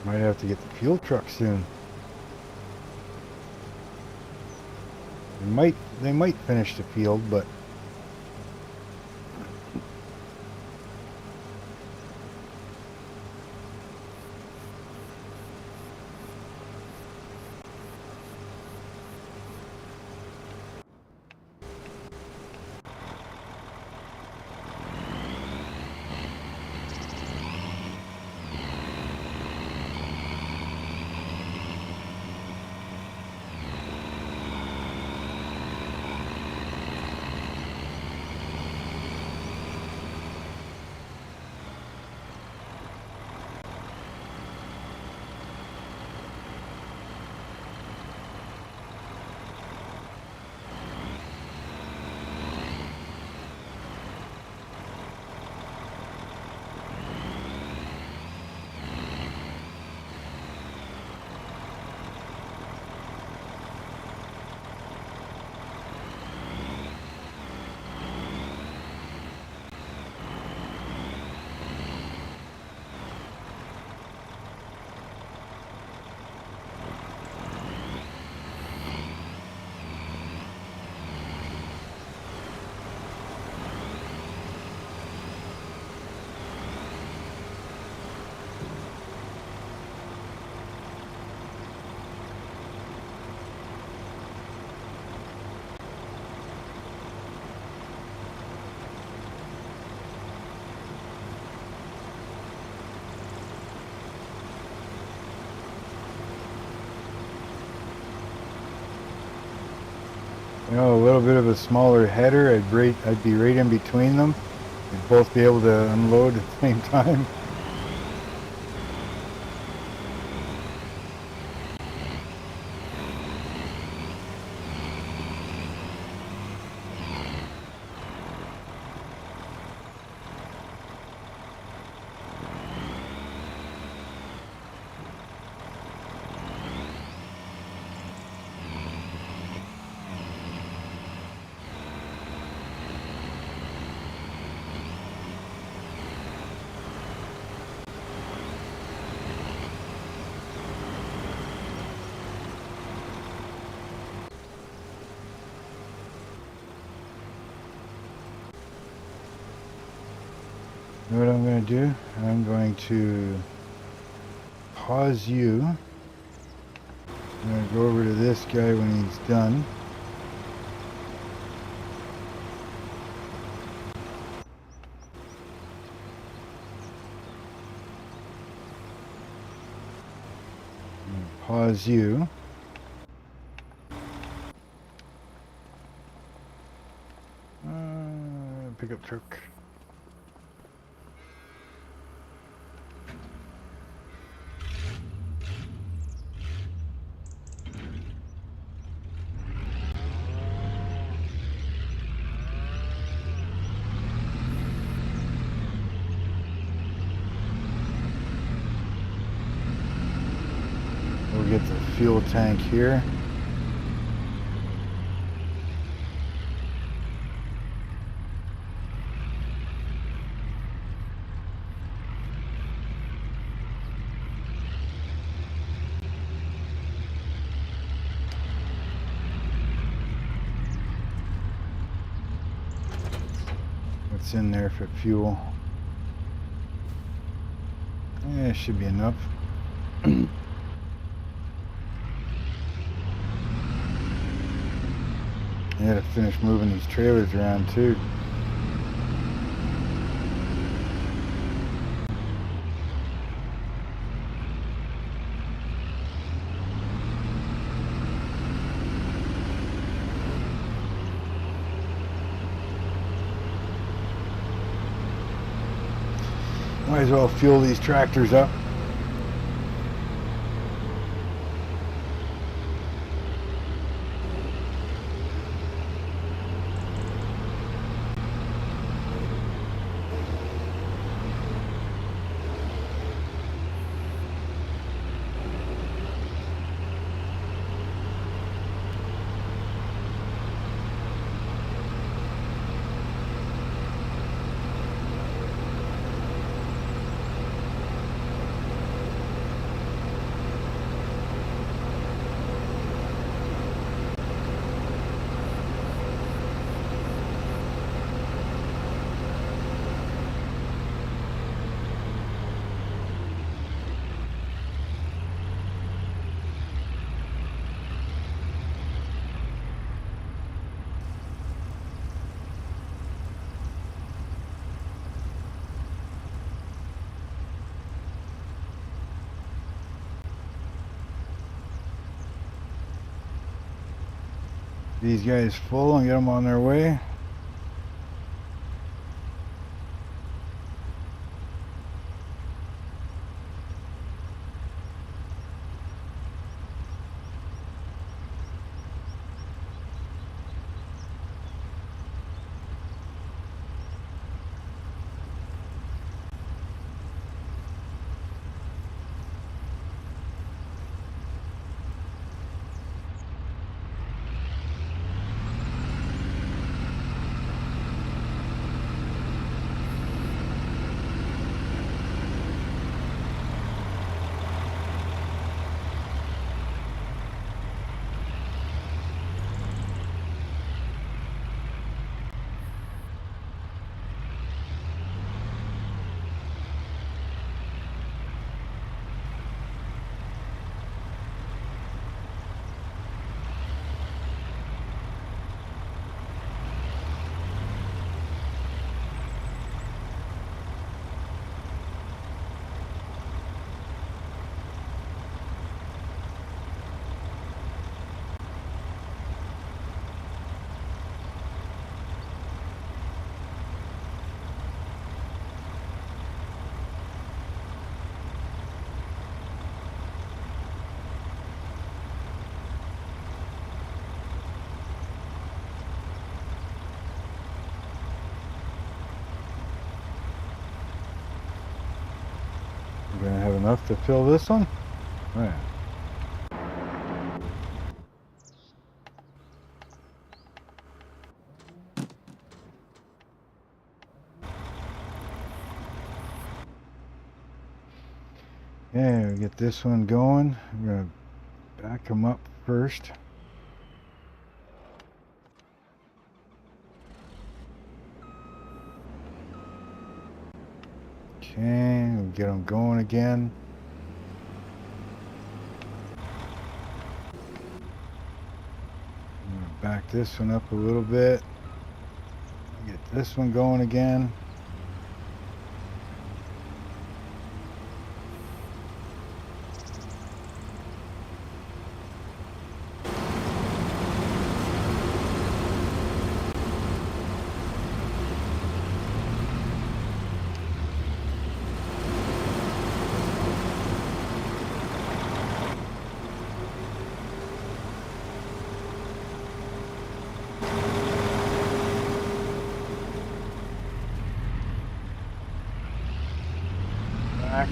S2: Might have to get the fuel truck soon. They might finish the field, but you know, a little bit of a smaller header, I'd be right in between them. We'd both be able to unload at the same time. You know what I'm going to do? I'm going to pause you. I'm going to go over to this guy when he's done. I'm going to pause you. Pickup truck. We'll get the fuel tank here. What's in there for fuel? Yeah, should be enough. I gotta finish moving these trailers around too. Might as well fuel these tractors up. These guys full and get them on their way. We're gonna have enough to fill this one. Oh, yeah. Okay, we get this one going. I'm gonna back them up first. Okay, we'll get them going again. I'm gonna back this one up a little bit. Get this one going again. Back.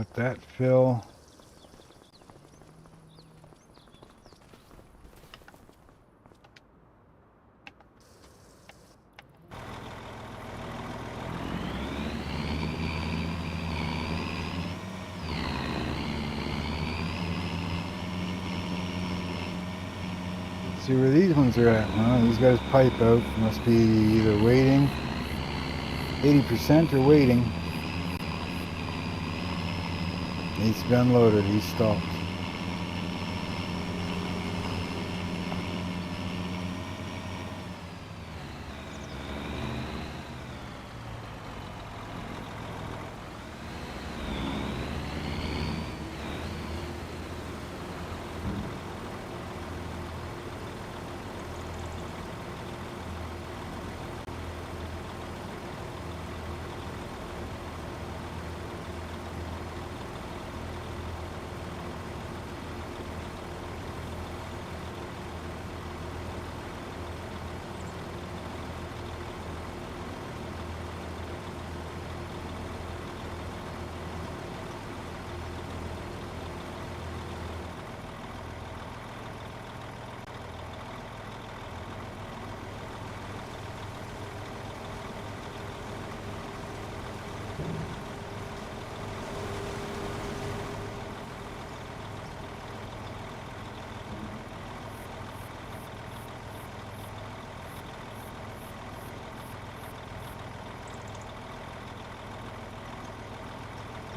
S2: Let that fill. See where these ones are at. Well, these guys pipe out. Must be either waiting, 80% or waiting. Needs to be unloaded. He's stopped.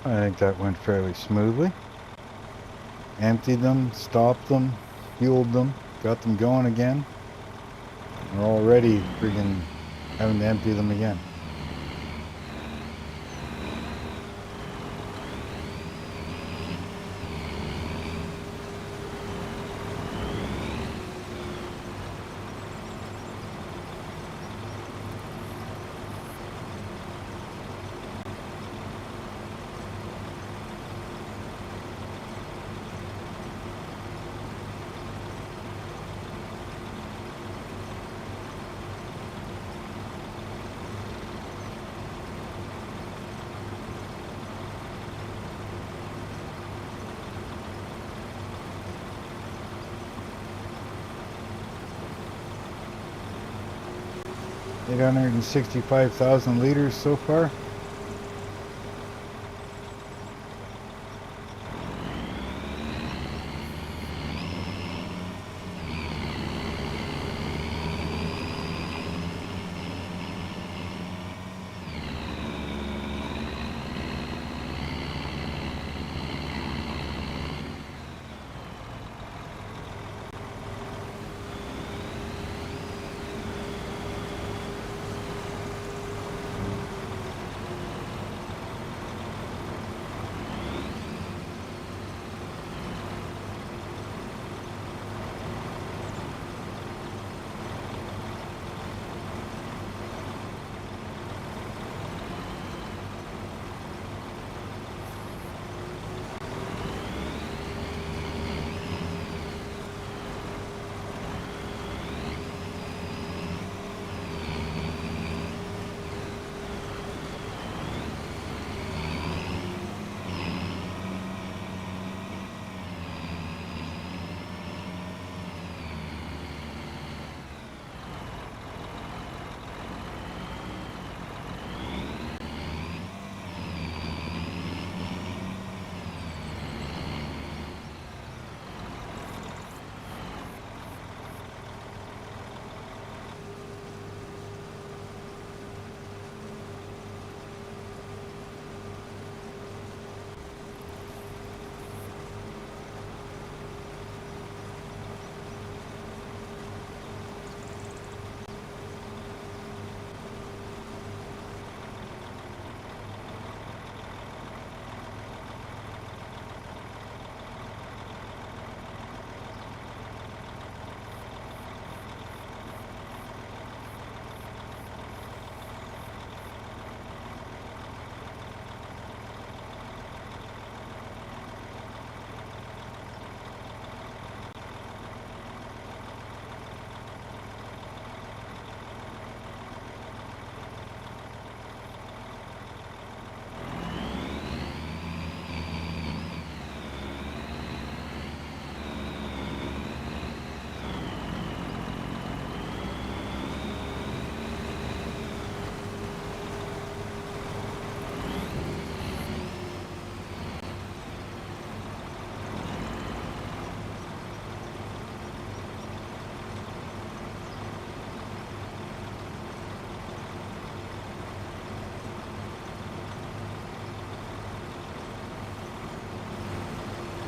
S2: I think that went fairly smoothly. Emptied them, stopped them, fueled them, got them going again. We're already friggin' having to empty them again. $865,000 liters so far.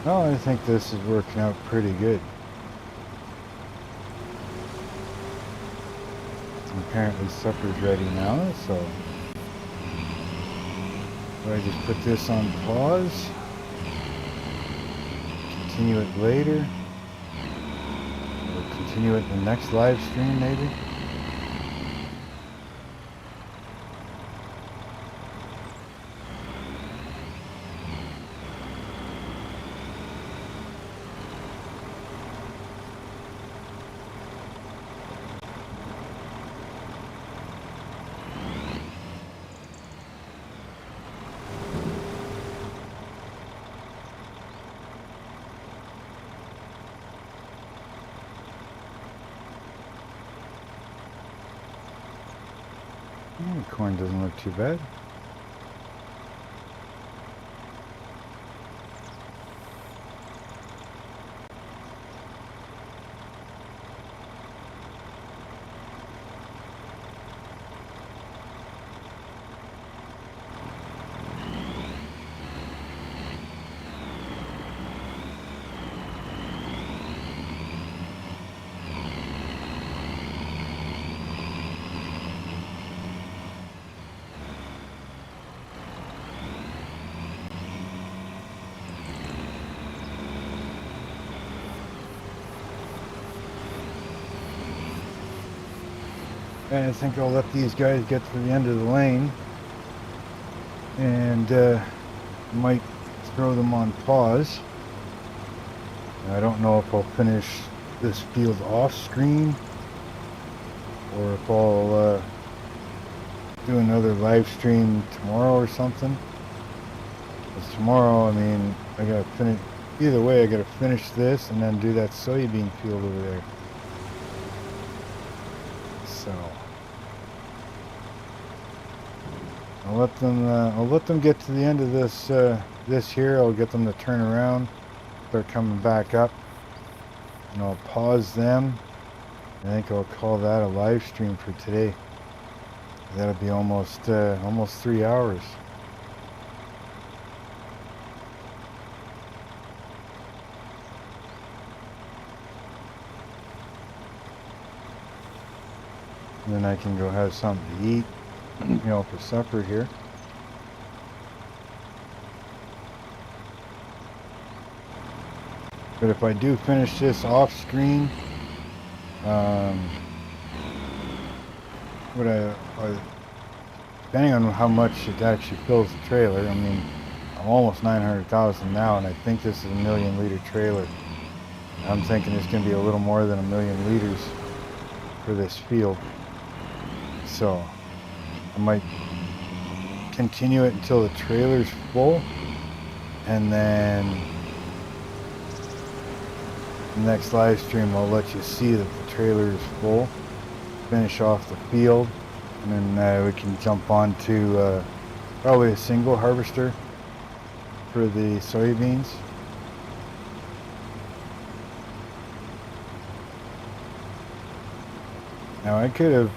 S2: Well, I think this is working out pretty good. Apparently supper's ready now, so I just put this on pause, continue it later, or continue it in the next live stream maybe. Corn doesn't look too bad. And I think I'll let these guys get to the end of the lane, and might throw them on pause. I don't know if I'll finish this field off screen or if I'll do another live stream tomorrow or something. Because tomorrow, I mean, I gotta finish. Either way, I gotta finish this and then do that soybean field over there. So I'll let them get to the end of this this here. I'll get them to turn around, start coming back up, and I'll pause them. I think I'll call that a live stream for today. That'll be almost 3 hours. And then I can go have something to eat, you know, for supper here. But if I do finish this off screen, depending on how much it actually fills the trailer, I mean, I'm almost 900,000 now, and I think this is a 1,000,000 liter trailer. I'm thinking it's going to be a little more than 1,000,000 liters for this field. So I might continue it until the trailer's full, and then the next live stream I'll let you see that the trailer is full, finish off the field, and then we can jump on to probably a single harvester for the soybeans. Now I could have,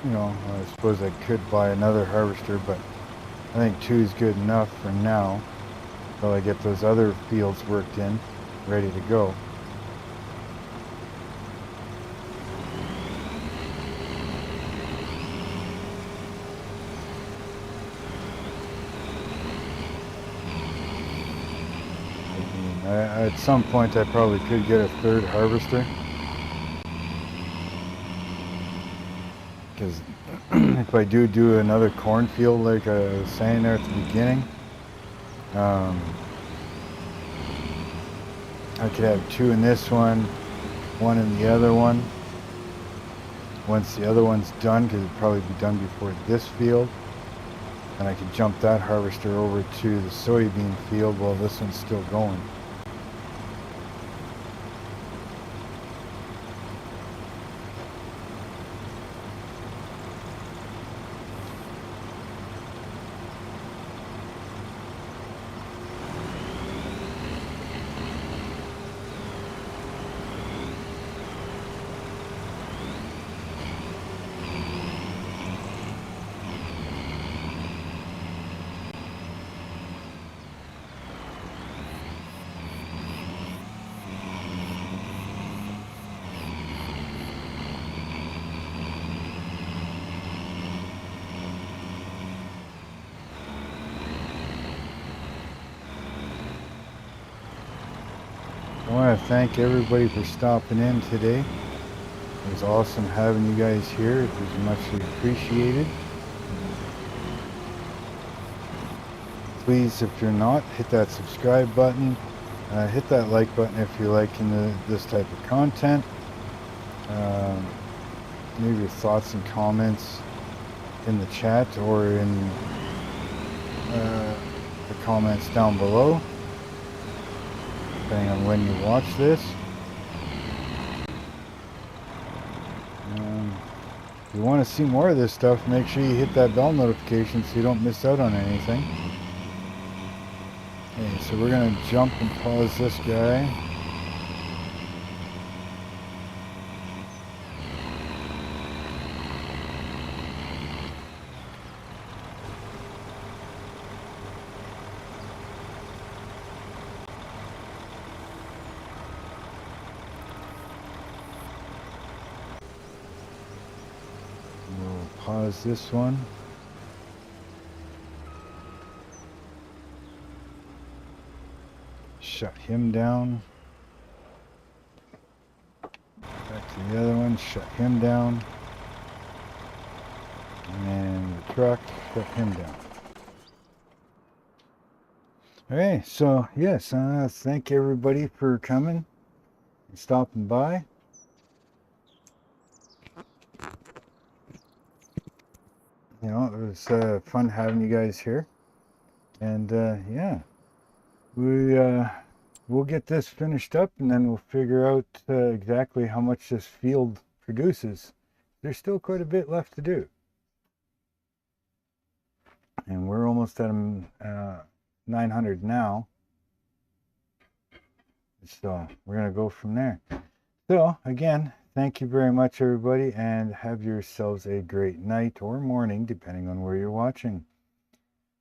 S2: you know, I suppose I could buy another harvester, but I think 2 is good enough for now until I get those other fields worked in, ready to go. At some point I probably could get a 3rd harvester, because if I do another cornfield like I was saying there at the beginning, I could have 2 in this one, 1 in the other one. Once the other one's done, because it'll probably be done before this field, and I could jump that harvester over to the soybean field while this one's still going. I want to thank everybody for stopping in today. It was awesome having you guys here. It was muchly appreciated. Please, if you're not, hit that subscribe button. Hit that like button if you're liking this type of content. Leave your thoughts and comments in the chat or in the comments down below, depending on when you watch this. If you want to see more of this stuff, make sure you hit that bell notification so you don't miss out on anything. Okay, so we're going to jump and pause this guy. We'll pause this one. Shut him down. Back to the other one, shut him down. And the truck, shut him down. Okay, so yes, thank everybody for coming and stopping by. You know, it was fun having you guys here. And yeah, we'll get this finished up and then we'll figure out exactly how much this field produces. There's still quite a bit left to do. And we're almost at 900 now. So we're going to go from there. So again, thank you very much, everybody, and have yourselves a great night or morning, depending on where you're watching.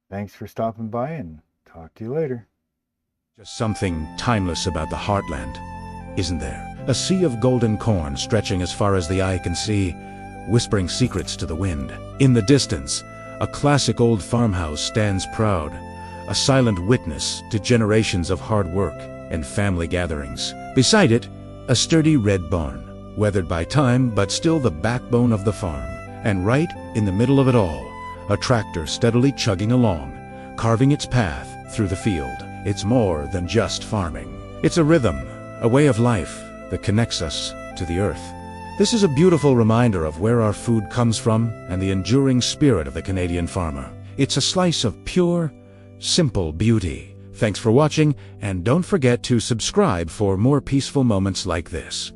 S2: Thanks for stopping by, and talk to you later.
S1: Just something timeless about the heartland, isn't there? A sea of golden corn stretching as far as the eye can see, whispering secrets to the wind. In the distance, a classic old farmhouse stands proud, a silent witness to generations of hard work and family gatherings. Beside it, a sturdy red barn, weathered by time but still the backbone of the farm. And right in the middle of it all, a tractor steadily chugging along, carving its path through the field. It's more than just farming. It's a rhythm, a way of life that connects us to the earth. This is a beautiful reminder of where our food comes from and the enduring spirit of the Canadian farmer. It's a slice of pure, simple beauty. Thanks for watching, and don't forget to subscribe for more peaceful moments like this.